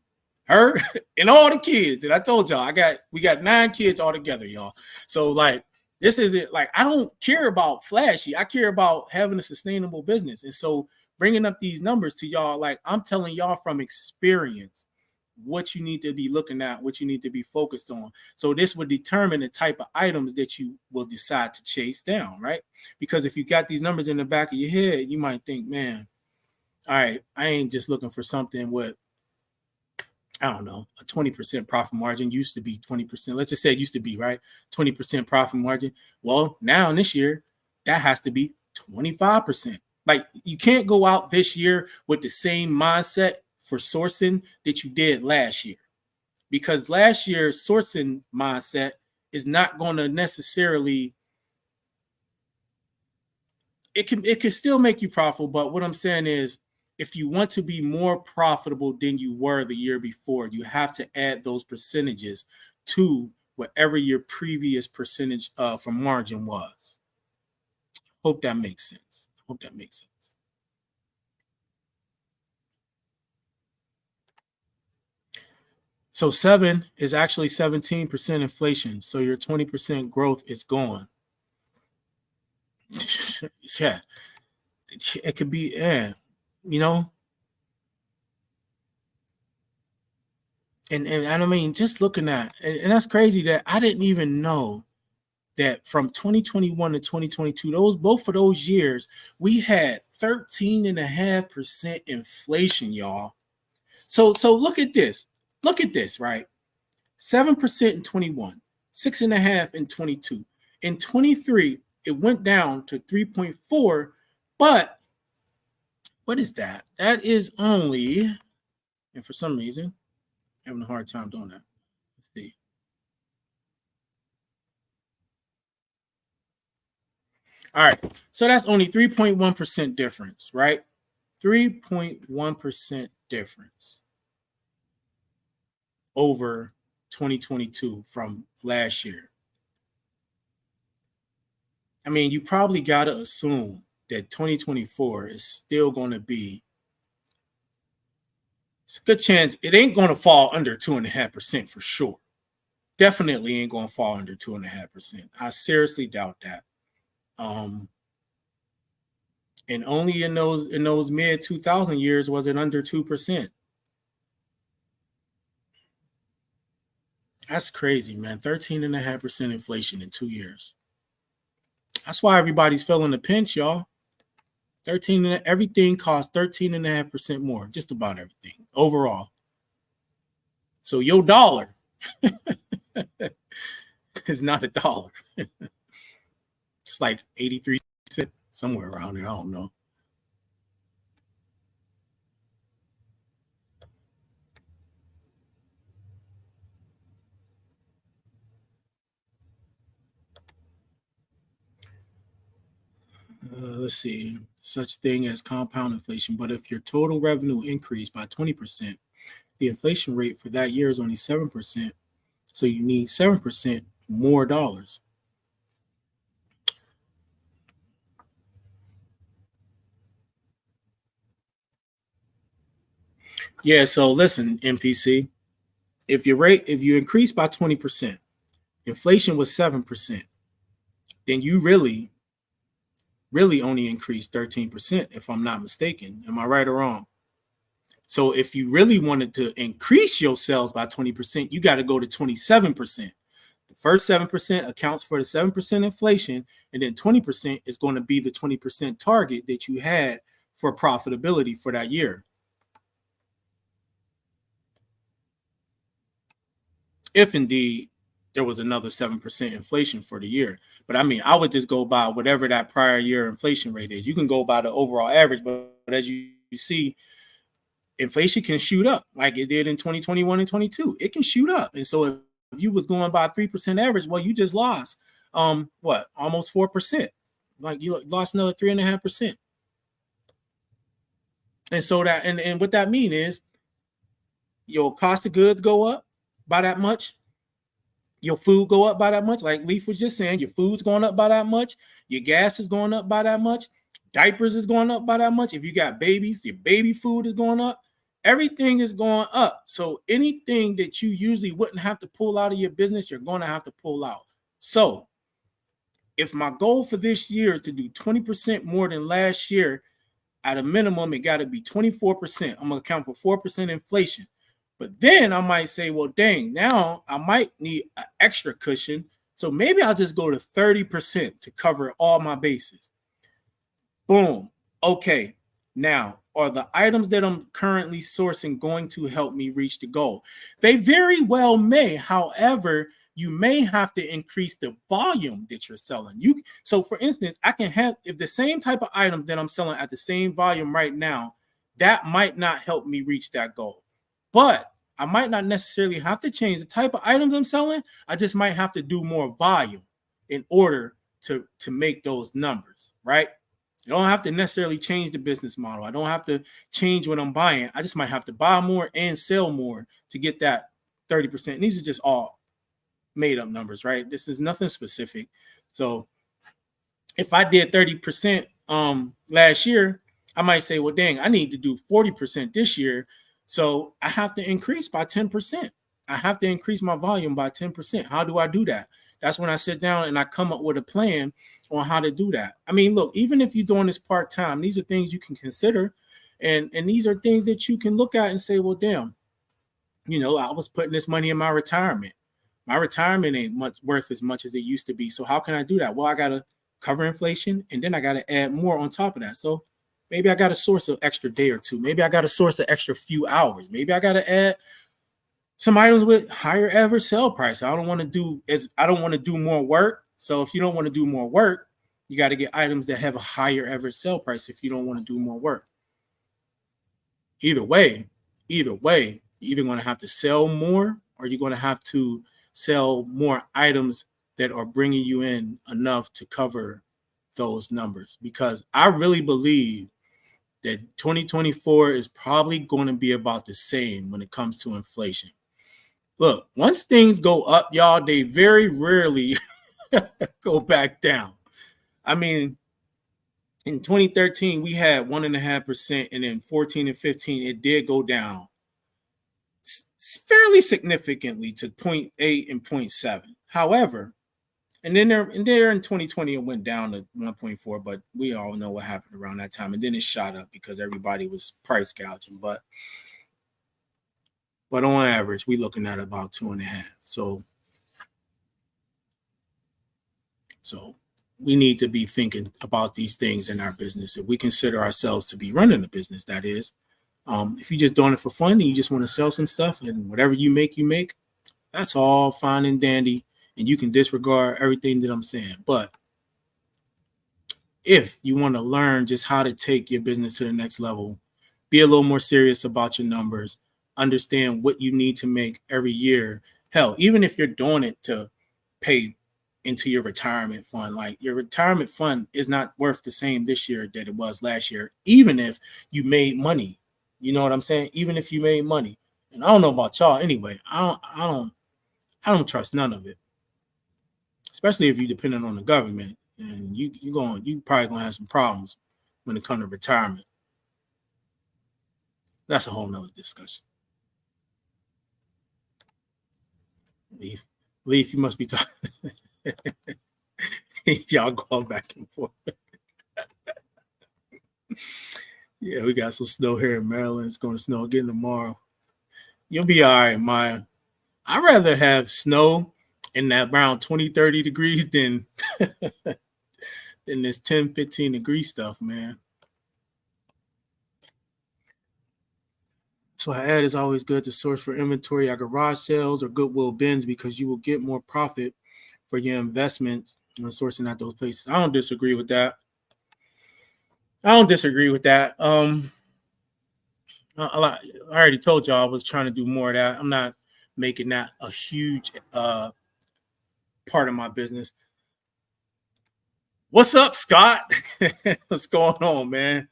her, and all the kids. And I told y'all, we got 9 kids all together, y'all. So like, this isn't like, I don't care about flashy. I care about having a sustainable business. And so bringing up these numbers to y'all, like, I'm telling y'all from experience what you need to be looking at, what you need to be focused on. So this would determine the type of items that you will decide to chase down, right? Because if you got these numbers in the back of your head, you might think, man, all right, I ain't just looking for something with, I don't know, a 20% profit margin. Used to be 20%. Let's just say it used to be, right? 20% profit margin. Well, now in this year, that has to be 25%. Like, you can't go out this year with the same mindset for sourcing that you did last year, because last year's sourcing mindset is not going to necessarily, it can still make you profitable. But what I'm saying is, if you want to be more profitable than you were the year before, you have to add those percentages to whatever your previous percentage for margin was. Hope that makes sense. So 7 is actually 17% inflation. So your 20% growth is gone. Yeah. It could be, you know. And I mean, just looking at, and that's crazy that I didn't even know that from 2021 to 2022, both of those years, we had 13.5% inflation, y'all. So look at this. Look at this, right? 7% in 21, 6.5% in 22. In 23, it went down to 3.4. But what is that? That is only, and for some reason, I'm having a hard time doing that. Let's see. All right. So that's only 3.1% difference, right? 3.1% difference over 2022 from last year. I mean, you probably got to assume that 2024 is still going to be, it's a good chance it ain't going to fall under 2.5% for sure. Definitely ain't going to fall under 2.5%. I seriously doubt that. And only in those mid 2000 years was it under 2%. That's crazy, man. 13.5% inflation in 2 years. That's why everybody's feeling the pinch, y'all. Everything costs 13.5% more, just about everything overall. So your dollar is not a dollar. It's like 83 cents, somewhere around there. I don't know. Let's see, such thing as compound inflation. But if your total revenue increased by 20%, the inflation rate for that year is only 7%. So you need 7% more dollars. Yeah, so listen, MPC, if you increase by 20%, inflation was 7%, then you really only increased 13%, if I'm not mistaken. Am I right or wrong? So if you really wanted to increase your sales by 20%, you got to go to 27%. The first 7% accounts for the 7% inflation, and then 20% is going to be the 20% target that you had for profitability for that year. If indeed there was another 7% inflation for the year. But I mean, I would just go by whatever that prior year inflation rate is. You can go by the overall average, but as you see, inflation can shoot up like it did in 2021 and 22. It can shoot up. And so if you was going by 3% average, well, you just lost what, almost 4%. Like you lost another 3.5%. And so that and what that mean is your cost of goods go up by that much, your food go up by that much. Like Leaf was just saying, your food's going up by that much, your gas is going up by that much, diapers is going up by that much. If you got babies, your baby food is going up. Everything is going up. So anything that you usually wouldn't have to pull out of your business, you're going to have to pull out. So if my goal for this year is to do 20% more than last year, at a minimum, it got to be 24%. I'm going to account for 4% inflation. But then I might say, well, dang, now I might need an extra cushion. So maybe I'll just go to 30% to cover all my bases. Boom. Okay. Now, are the items that I'm currently sourcing going to help me reach the goal? They very well may. However, you may have to increase the volume that you're selling. So for instance, I can have, if the same type of items that I'm selling at the same volume right now, that might not help me reach that goal. But I might not necessarily have to change the type of items I'm selling. I just might have to do more volume in order to make those numbers, right? I don't have to necessarily change the business model. I don't have to change what I'm buying. I just might have to buy more and sell more to get that 30%. And these are just all made up numbers, right? This is nothing specific. So if I did 30% last year, I might say, well, dang, I need to do 40% this year. So I have to increase by 10%. I have to increase my volume by 10%. How do I do that? That's when I sit down and I come up with a plan on how to do that. I mean, look, even if you're doing this part-time, these are things you can consider. And these are things that you can look at and say, well, damn, I was putting this money in my retirement. My retirement ain't much worth as much as it used to be. So how can I do that? Well, I got to cover inflation, and then I got to add more on top of that. So maybe I got to source an extra day or two. Maybe I got to source an extra few hours. Maybe I got to add some items with higher average sale price. I don't want to do more work. So if you don't want to do more work, you got to get items that have a higher average sale price if you don't want to do more work. Either way, you're either going to have to sell more, or you're going to have to sell more items that are bringing you in enough to cover those numbers. Because I really believe that 2024 is probably going to be about the same when it comes to inflation. Look, once things go up, y'all, they very rarely go back down. I mean, in 2013, we had 1.5%, and then 14 and 15, it did go down fairly significantly to 0.8 and 0.7. However, and then there in 2020, it went down to 1.4, but we all know what happened around that time. And then it shot up because everybody was price gouging. But on average, we're looking at about 2.5. So we need to be thinking about these things in our business. If we consider ourselves to be running a business, that is, if you're just doing it for fun and you just want to sell some stuff and whatever you make, that's all fine and dandy. And you can disregard everything that I'm saying. But if you want to learn just how to take your business to the next level, be a little more serious about your numbers, understand what you need to make every year. Hell, even if you're doing it to pay into your retirement fund, like your retirement fund is not worth the same this year that it was last year, even if you made money. You know what I'm saying? Even if you made money. And I don't know about y'all anyway. I don't trust none of it. Especially if you're dependent on the government, and you probably gonna have some problems when it comes to retirement. That's a whole nother discussion. Leaf, you must be talking. Y'all going back and forth. Yeah, we got some snow here in Maryland. It's going to snow again tomorrow. You'll be all right, Maya. I'd rather have snow in that around 20, 30 degrees than this 10, 15 degree stuff, man. So I add, it's always good to source for inventory at garage sales or Goodwill bins because you will get more profit for your investments when sourcing at those places. I don't disagree with that. I already told y'all I was trying to do more of that. I'm not making that a huge part of my business. What's up, Scott? What's going on, man?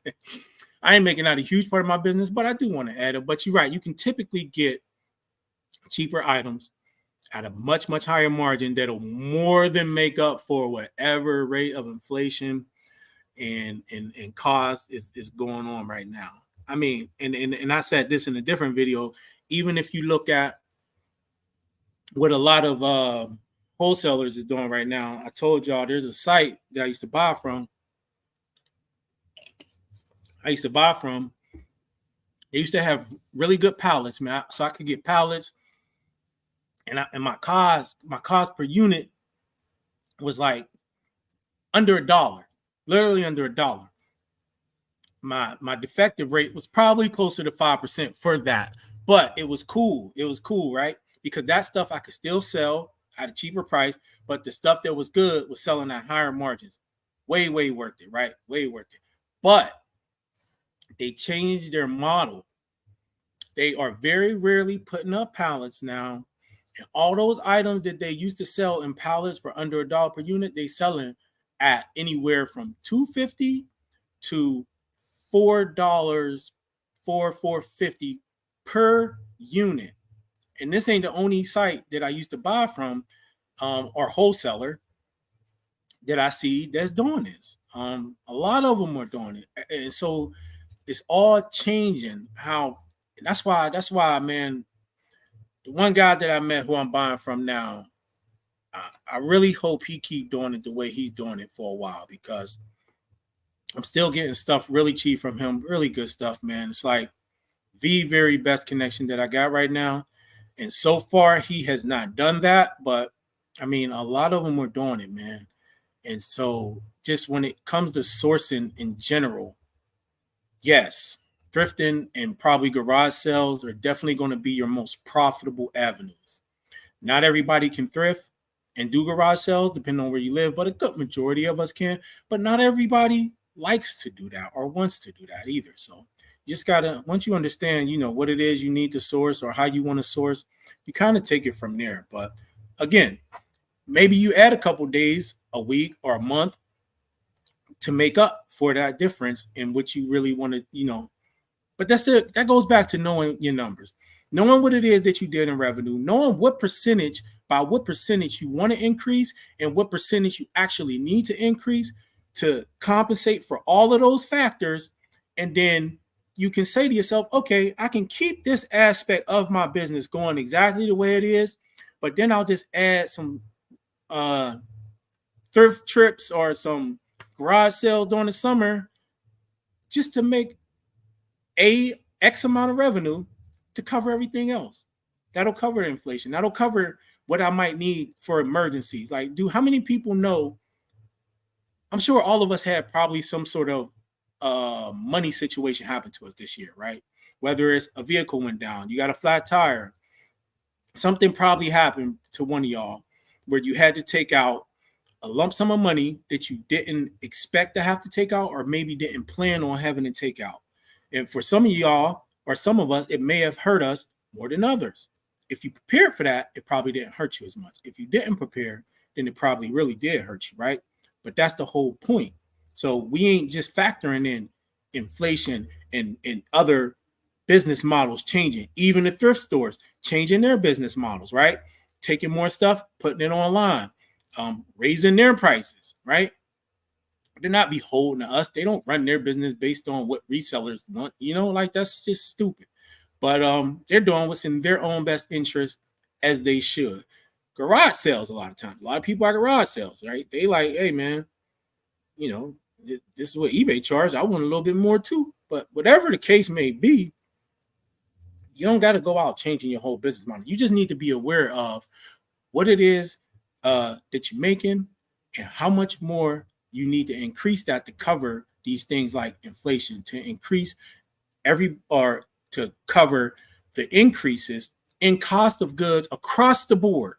I ain't making that a huge part of my business, but I do want to add it. But you're right. You can typically get cheaper items at a much, much higher margin that'll more than make up for whatever rate of inflation and cost is going on right now. I mean, and I said this in a different video. Even if you look at what a lot of wholesalers is doing right now, I told y'all there's a site that I used to buy from. They used to have really good pallets, man. So I could get pallets, and my cost per unit was like under $1, literally under $1. My defective rate was probably closer to 5% for that, but it was cool. It was cool, right? Because that stuff I could still sell at a cheaper price, but the stuff that was good was selling at higher margins. Way worth it, right? Way worth it. But they changed their model. They are very rarely putting up pallets now. And all those items that they used to sell in pallets for under $1 per unit, they selling at anywhere from $2.50 to $4.50 per unit. And this ain't the only site that I used to buy from or wholesaler that I see that's doing this. A lot of them are doing it. And so it's all changing how. That's why, man, the one guy that I met who I'm buying from now, I really hope he keep doing it the way he's doing it for a while, because I'm still getting stuff really cheap from him, really good stuff, man. It's like the very best connection that I got right now. And so far, he has not done that, but I mean, a lot of them are doing it, man. And so just when it comes to sourcing in general, yes, thrifting and probably garage sales are definitely going to be your most profitable avenues. Not everybody can thrift and do garage sales, depending on where you live, but a good majority of us can. But not everybody likes to do that or wants to do that either. So you just gotta, once you understand, what it is you need to source or how you want to source, you kind of take it from there. But again, maybe you add a couple days, a week, or a month to make up for that difference in what you really want to, but that goes back to knowing your numbers, knowing what it is that you did in revenue, knowing what percentage you want to increase and what percentage you actually need to increase to compensate for all of those factors. And then you can say to yourself, okay, I can keep this aspect of my business going exactly the way it is, but then I'll just add some thrift trips or some garage sales during the summer just to make X amount of revenue to cover everything else. That'll cover inflation. That'll cover what I might need for emergencies. Like, how many people know I'm sure all of us had probably some sort of money situation happen to us this year, right? Whether it's a vehicle went down, you got a flat tire, something probably happened to one of y'all where you had to take out a lump sum of money that you didn't expect to have to take out or maybe didn't plan on having to take out. And for some of y'all or some of us, it may have hurt us more than others. If you prepared for that, it probably didn't hurt you as much. If you didn't prepare, then it probably really did hurt you, right? But that's the whole point. So we ain't just factoring in inflation and other business models changing, even the thrift stores changing their business models, right? Taking more stuff, putting it online, raising their prices, right? They're not beholden to us. They don't run their business based on what resellers want, like that's just stupid. But they're doing what's in their own best interest, as they should. Garage sales, a lot of times, a lot of people are garage sales, right? They like, hey man, this is what eBay charged. I want a little bit more too. But whatever the case may be, you don't got to go out changing your whole business model. You just need to be aware of what it is that you're making and how much more you need to increase that to cover these things like inflation, to increase to cover the increases in cost of goods across the board,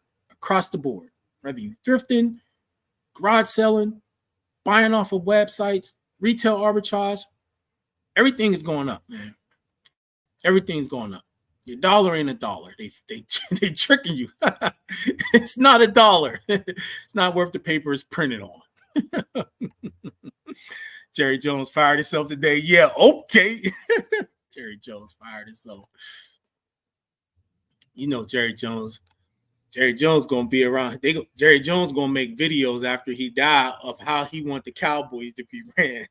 whether you're thrifting, garage selling, buying off of websites, retail arbitrage, everything is going up, man. Everything's going up. Your dollar ain't a dollar. They tricking you. It's not a dollar. It's not worth the paper it's printed on. Jerry Jones fired himself today. Yeah, okay. Jerry Jones fired himself. Jerry Jones gonna be around. Jerry Jones gonna make videos after he died of how he want the Cowboys to be ran.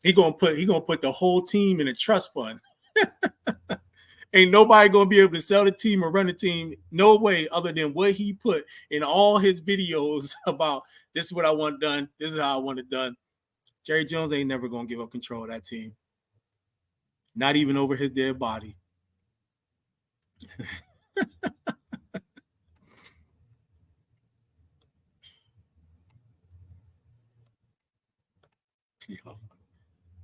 He gonna put the whole team in a trust fund. Ain't nobody gonna be able to sell the team or run the team, no way, other than what he put in all his videos about this is what I want done, this is how I want it done. Jerry Jones ain't never gonna give up control of that team. Not even over his dead body.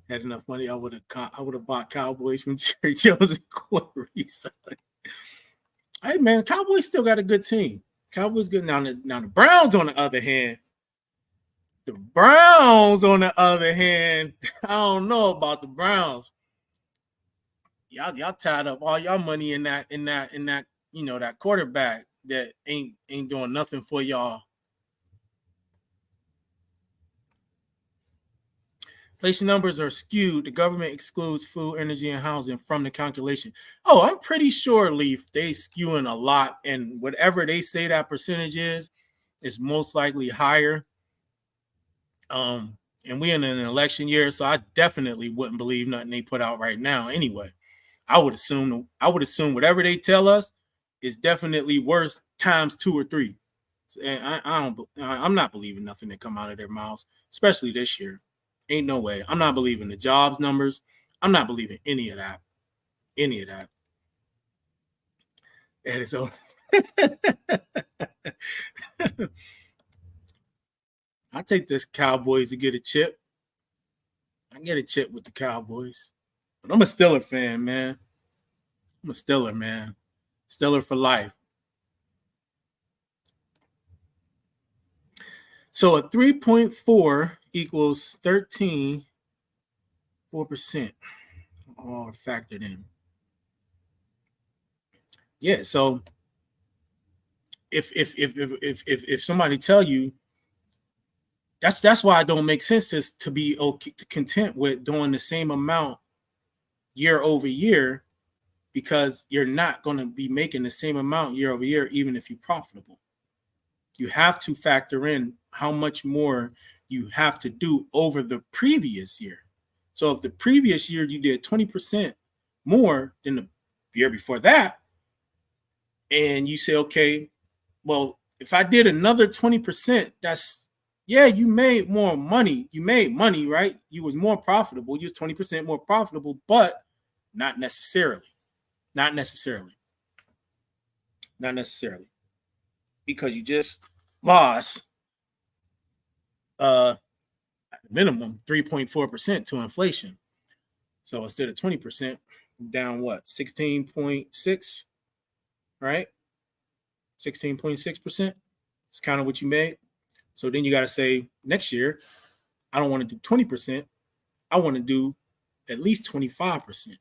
Had enough money, I would have bought Cowboys from Jerry Jones and Corey. Hey man, Cowboys still got a good team. Cowboys good. Now the Browns on the other hand, I don't know about the Browns. Y'all tied up all y'all money in that that quarterback that ain't doing nothing for y'all. Inflation numbers are skewed. The government excludes food, energy, and housing from the calculation. Oh, I'm pretty sure, Leaf, they skewing a lot, and whatever they say that percentage is most likely higher. And we in an election year, so I definitely wouldn't believe nothing they put out right now. Anyway, I would assume whatever they tell us is definitely worse times 2 or 3. And I'm not believing nothing that come out of their mouths, especially this year. Ain't no way. I'm not believing the jobs numbers. I'm not believing any of that. And so I take this Cowboys to get a chip. I get a chip with the Cowboys. But I'm a Steeler fan, man. I'm a Steeler, man. Steeler for life. So a 3.4 equals 4%, all factored in. Yeah, so if somebody tell you that's why it don't make sense to be content with doing the same amount year over year, because you're not going to be making the same amount year over year, even if you're profitable. You have to factor in how much more you have to do over the previous year. So if the previous year you did 20% more than the year before that, and you say, okay, well, if I did another 20%, you made more money. You made money, right? You was more profitable. You was 20% more profitable, but not necessarily. Because you just lost minimum 3.4% to inflation. So instead of 20%, down what? 16.6, right? 16.6%. It's kind of what you made. So then you got to say next year, I don't want to do 20%. I want to do at least 25%.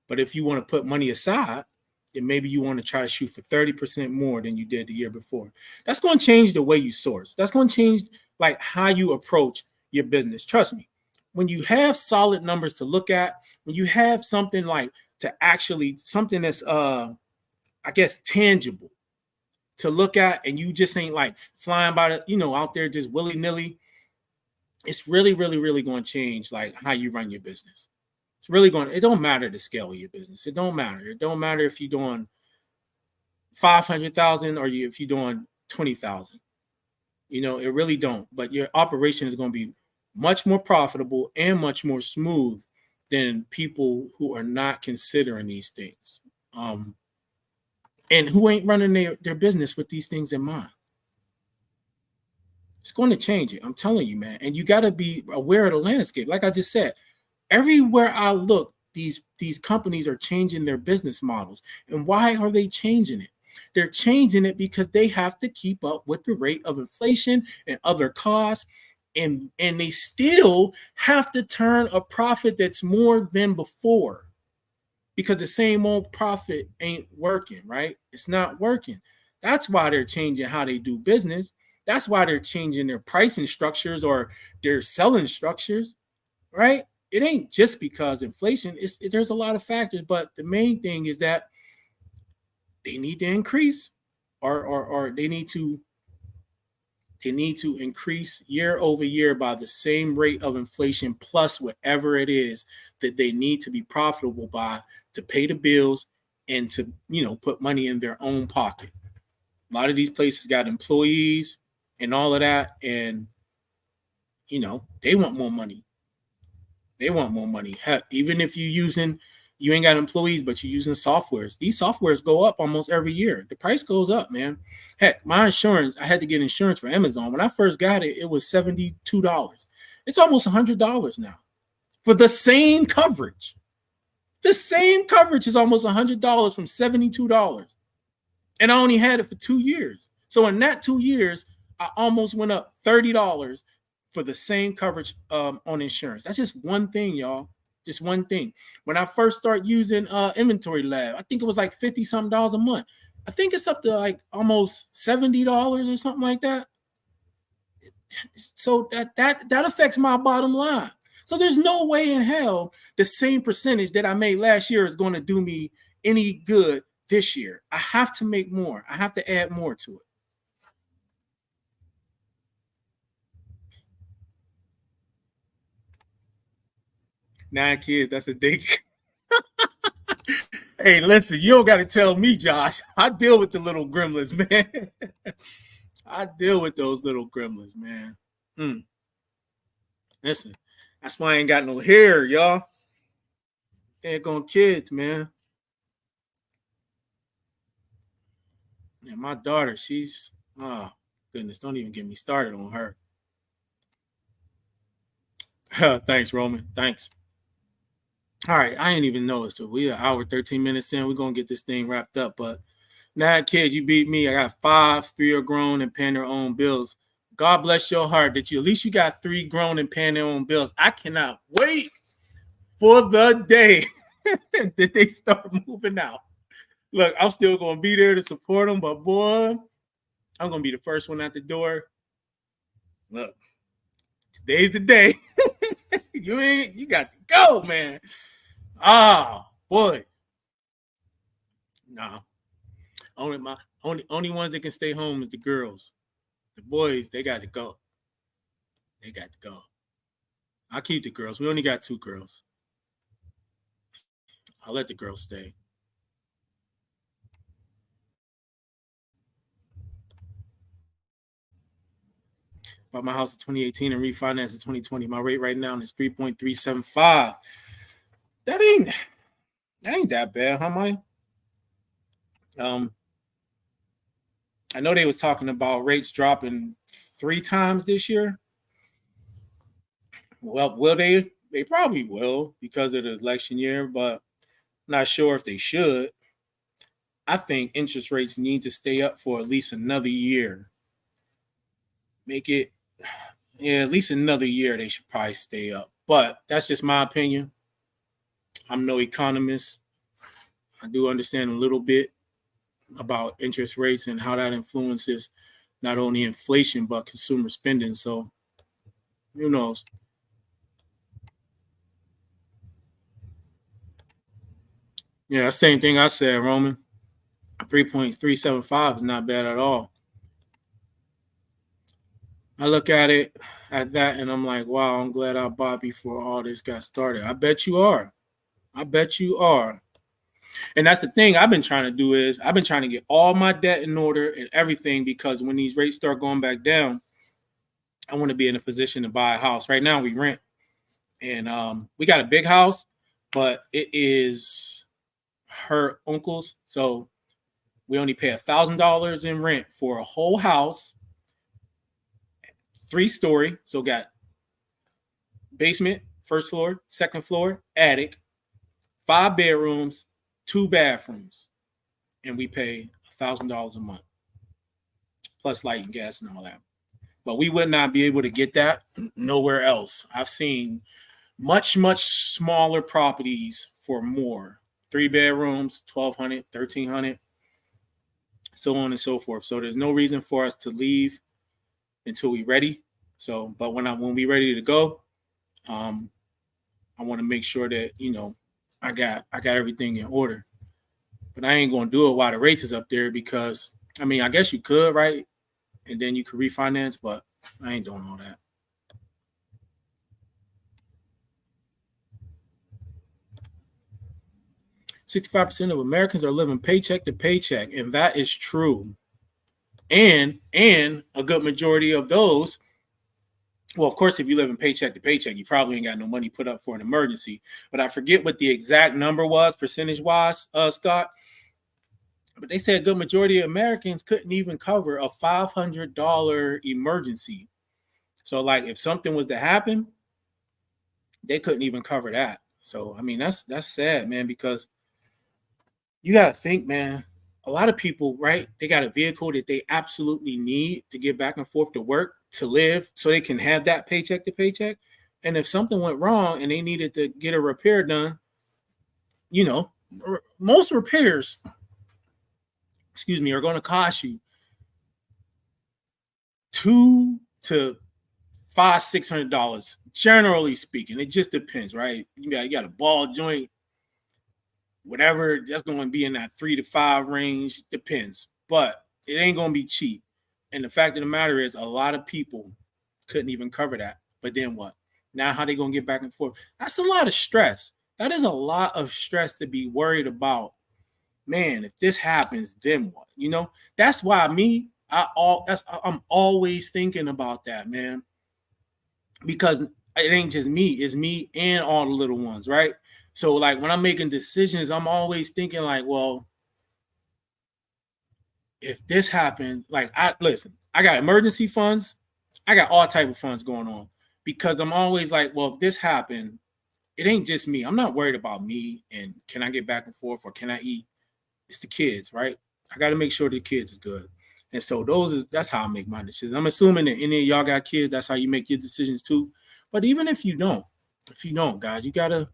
But if you want to put money aside, then maybe you want to try to shoot for 30% more than you did the year before. That's going to change the way you source. That's going to change like how you approach your business. Trust me, when you have solid numbers to look at, when you have something like to actually something that's I guess tangible to look at, and you just ain't like flying by the, out there just willy-nilly, it's really, really, really going to change like how you run your business. It's really going to, it don't matter the scale of your business. It don't matter. It don't matter if you're doing 500,000 or if you're doing 20,000. It really don't. But your operation is going to be much more profitable and much more smooth than people who are not considering these things. And who ain't running their business with these things in mind. It's going to change it. I'm telling you, man. And you got to be aware of the landscape. Like I just said, everywhere I look, these companies are changing their business models. And why are they changing it? They're changing it because they have to keep up with the rate of inflation and other costs. And they still have to turn a profit that's more than before, because the same old profit ain't working, right? It's not working. That's why they're changing how they do business. That's why they're changing their pricing structures or their selling structures, right? It ain't just because inflation. There's a lot of factors, but the main thing is that they need to increase, or they need to increase year over year by the same rate of inflation plus whatever it is that they need to be profitable by to pay the bills and to put money in their own pocket. A lot of these places got employees and all of that, and they want more money. They want more money. Heck, even if you ain't got employees, but you're using softwares. These softwares go up almost every year. The price goes up, man. Heck, my insurance, I had to get insurance for Amazon. When I first got it, it was $72. It's almost $100 now for the same coverage. The same coverage is almost $100 from $72. And I only had it for 2 years. So in that 2 years, I almost went up $30 for the same coverage on insurance. That's just one thing, y'all. Just one thing. When I first started using Inventory Lab, I think it was like $50-something a month. I think it's up to like almost $70 or something like that. So that affects my bottom line. So there's no way in hell the same percentage that I made last year is going to do me any good this year. I have to make more. I have to add more to it. Nine kids, that's a dig. Hey, listen, you don't got to tell me, Josh. I deal with the little gremlins, man. I deal with those little gremlins, man. Listen, that's why I ain't got no hair, y'all. Ain't going kids, man. And my daughter, she's, oh, goodness, don't even get me started on her. Thanks, Roman. Thanks. All right, I ain't even noticed it. We an hour, 13 minutes in. We're going to get this thing wrapped up. But now, kids, you beat me. I got 5, 3 are grown and paying their own bills. God bless your heart that at least you got 3 grown and paying their own bills. I cannot wait for the day that they start moving out. Look, I'm still going to be there to support them, but boy, I'm going to be the first one out the door. Look, today's the day. You got to go, man. Ah, boy. No. Only ones that can stay home is the girls. The boys, they got to go. They got to go. I'll keep the girls. We only got 2 girls. I'll let the girls stay. Bought my house in 2018 and refinanced in 2020. My rate right now is 3.375. That ain't that bad, huh, Mike? I know they was talking about rates dropping 3 times this year. Well, will they? They probably will because of the election year, but I'm not sure if they should. I think interest rates need to stay up for at least another year. Make it, yeah, at least another year they should probably stay up. But that's just my opinion. I'm no economist. I do understand a little bit about interest rates and how that influences not only inflation but consumer spending. So who knows? Yeah, same thing I said, Roman. 3.375 is not bad at all. I look at that and I'm like, wow, I'm glad I bought before all this got started. I bet you are. I bet you are. And that's the thing I've been trying to do is I've been trying to get all my debt in order and everything because when these rates start going back down, I want to be in a position to buy a house. Right now we rent and we got a big house, but it is her uncle's. So we only pay $1,000 in rent for a whole house, 3-story. So got basement, first floor, second floor, attic, 5 bedrooms, 2 bathrooms, and we pay $1,000 a month plus light and gas and all that. But we would not be able to get that nowhere else. I've seen much smaller properties for more, 3 bedrooms, 1,200, 1,300, so on and so forth. So there's no reason for us to leave until we're ready. So, but when we ready to go, I want to make sure that I got everything in order. But I ain't gonna do it while the rates is up there because I mean I guess you could, right? And then you could refinance, but I ain't doing all that. %65 of Americans are living paycheck to paycheck, and that is true. And a good majority of those, well, of course, if you live in paycheck to paycheck, you probably ain't got no money put up for an emergency. But I forget what the exact number was, percentage-wise, Scott. But they said a good majority of Americans couldn't even cover a $500 emergency. So, like, if something was to happen, they couldn't even cover that. So, I mean, that's sad, man, because you got to think, man, a lot of people, right? They got a vehicle that they absolutely need to get back and forth to work, to live, so they can have that paycheck to paycheck. And if something went wrong and they needed to get a repair done, most repairs, are going to cost you $200 to $500-$600, generally speaking. It just depends, right? You got a ball joint, whatever, that's going to be in that 3 to 5 range. Depends, but it ain't going to be cheap. And the fact of the matter is, a lot of people couldn't even cover that. But then what? Now how they going to get back and forth? That's a lot of stress. That is a lot of stress to be worried about. Man, if this happens, then what? That's why I'm always thinking about that, man. Because it ain't just me, it's me and all the little ones, right? So like when I'm making decisions, I'm always thinking like, well, if this happened, like I got emergency funds, I got all type of funds going on because I'm always like, well, if this happened, it ain't just me. I'm not worried about me and can I get back and forth or can I eat? It's the kids, right? I got to make sure the kids is good. And so that's how I make my decisions. I'm assuming that any of y'all got kids, that's how you make your decisions too. But even if you don't, guys, you gotta,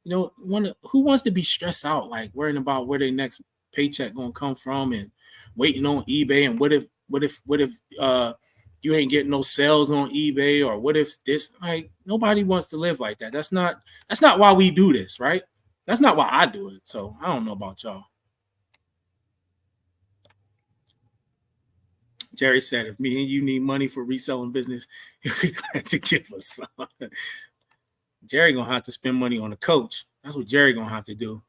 who wants to be stressed out, like worrying about where their next paycheck gonna come from and waiting on eBay and what if you ain't getting no sales on eBay or what if this, like nobody wants to live like that. That's not why we do this, right? That's not why I do it. So I don't know about y'all. Jerry said, if me and you need money for reselling business, he'll be glad to give us some. Jerry gonna have to spend money on a coach. That's what Jerry gonna have to do.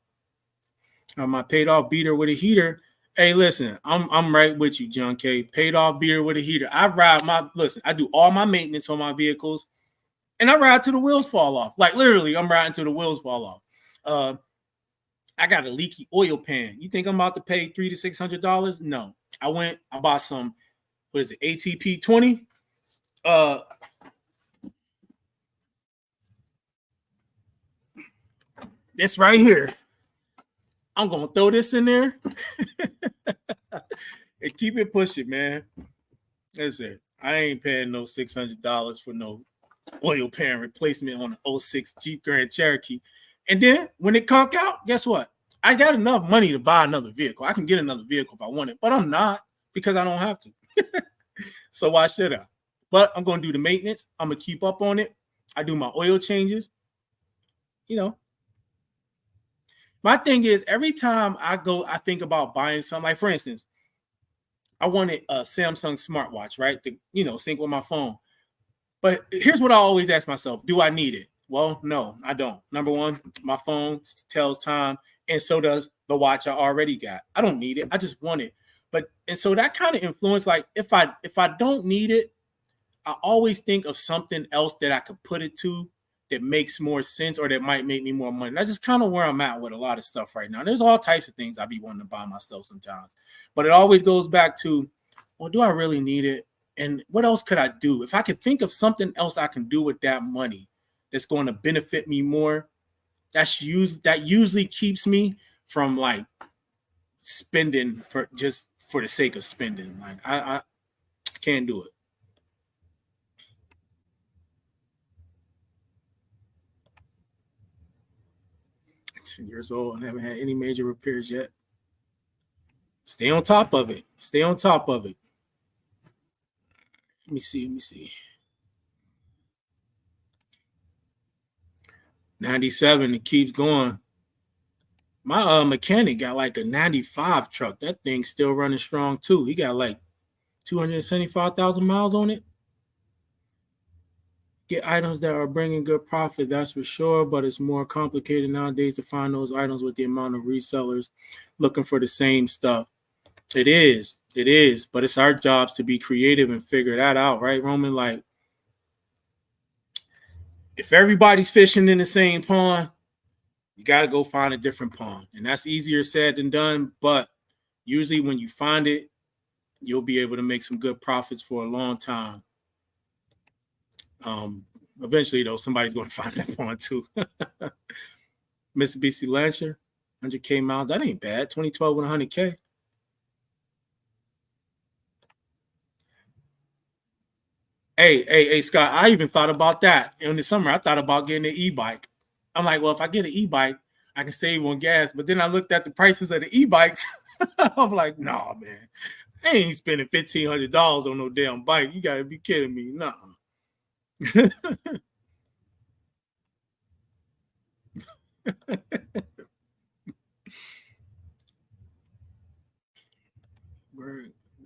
My paid off beater with a heater. Hey, listen, I'm right with you, John K. Paid off beater with a heater. I do all my maintenance on my vehicles, and I ride till the wheels fall off. Like literally, I'm riding till the wheels fall off. I got a leaky oil pan. You think I'm about to pay $300 to $600? No. I bought some. What is it? ATP 20. This right here. I'm gonna throw this in there and keep it pushing, man. Listen, I ain't paying no $600 for no oil pan replacement on an '06 Jeep Grand Cherokee. And then when it conk out, guess what? I got enough money to buy another vehicle. I can get another vehicle if I want it, but I'm not because I don't have to. So why should I? But I'm going to do the maintenance. I'm going to keep up on it. I do my oil changes. You know, my thing is every time I go, I think about buying something. Like, for instance, I wanted a Samsung smartwatch, right? To, sync with my phone. But here's what I always ask myself: do I need it? Well, no, I don't. Number one, my phone tells time, and so does the watch I already got. I don't need it. I just want it. And so that kind of influence, like if I don't need it, I always think of something else that I could put it to that makes more sense or that might make me more money. That's just kind of where I'm at with a lot of stuff right now. There's all types of things I be wanting to buy myself sometimes, but it always goes back to, well, do I really need it? And what else could I do? If I could think of something else I can do with that money that's going to benefit me more, that usually keeps me from like spending for the sake of spending. Like I can't do it. 10 years old. I haven't had any major repairs yet. Stay on top of it. Stay on top of it. Let me see. 97. It keeps going. My mechanic got like a 95 truck. That thing's still running strong too. He got like 275,000 miles on it. Get items that are bringing good profit, that's for sure, but it's more complicated nowadays to find those items with the amount of resellers looking for the same stuff. It is, but it's our jobs to be creative and figure that out, right, Roman? Like, if everybody's fishing in the same pond, you got to go find a different pond, and that's easier said than done, but usually when you find it, you'll be able to make some good profits for a long time. Eventually, though, somebody's going to find that pond too. Mitsubishi Lancer, 100K miles. That ain't bad. 2012 with 100K. Hey, Scott, I even thought about that. In the summer, I thought about getting an e-bike. I'm like, well, if I get an e-bike, I can save on gas. But then I looked at the prices of the e-bikes. I'm like, nah, man. I ain't spending $1,500 on no damn bike. You got to be kidding me. Nah.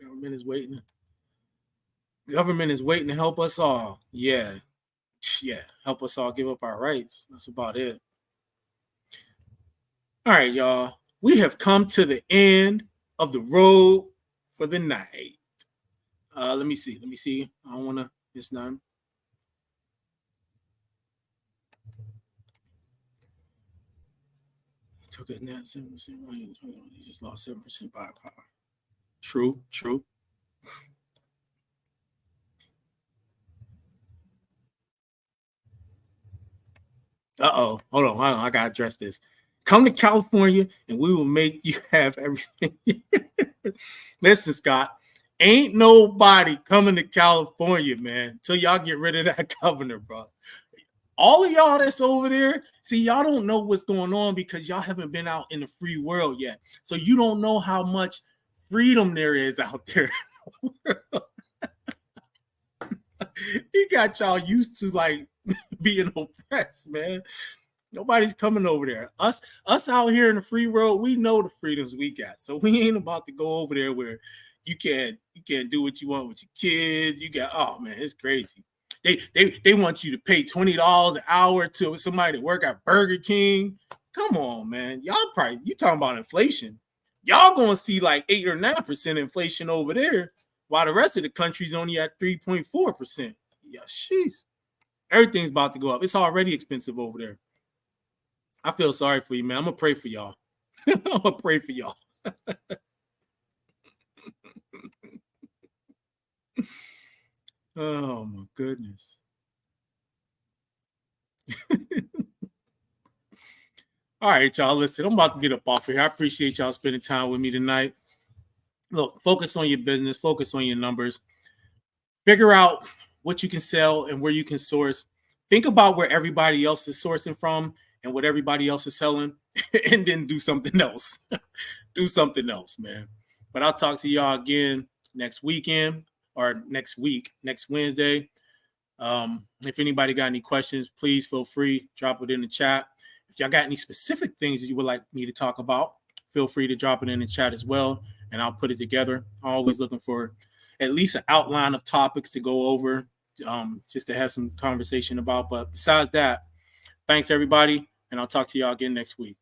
Government is waiting. Government is waiting to help us all. Yeah. Help us all give up our rights. That's about it. All right, y'all. We have come to the end of the road for the night. Let me see. I don't want to miss none. Took a net 7%. He just lost 7% buy power. True. Hold on. I gotta address this. Come to California and we will make you have everything. Listen, Scott, ain't nobody coming to California, man, till y'all get rid of that governor, bro. All of y'all that's over there, see, y'all don't know what's going on because y'all haven't been out in the free world yet. So you don't know how much freedom there is out there. He got y'all used to like being oppressed, man. Nobody's coming over there. Us out here in the free world, we know the freedoms we got. So we ain't about to go over there where you can't do what you want with your kids. You got, oh man, it's crazy. They want you to pay $20 an hour to somebody to work at Burger King. Come on, man. Y'all probably, you talking about inflation. Y'all gonna see like 8 or 9% inflation over there, while the rest of the country's only at 3.4%. Yeah, jeez. Everything's about to go up. It's already expensive over there. I feel sorry for you, man. I'm gonna pray for y'all. I'm gonna pray for y'all. Oh my goodness. All right, y'all. Listen, I'm about to get up off here. I appreciate y'all spending time with me tonight. Look, focus on your business, focus on your numbers, figure out what you can sell and where you can source. Think about where everybody else is sourcing from and what everybody else is selling, and then do something else. Do something else, man. But I'll talk to y'all again next weekend or next week, next Wednesday. If anybody got any questions, please feel free, drop it in the chat. If y'all got any specific things that you would like me to talk about, feel free to drop it in the chat as well, and I'll put it together. I'm always looking for at least an outline of topics to go over, just to have some conversation about. But besides that, thanks everybody, and I'll talk to y'all again next week.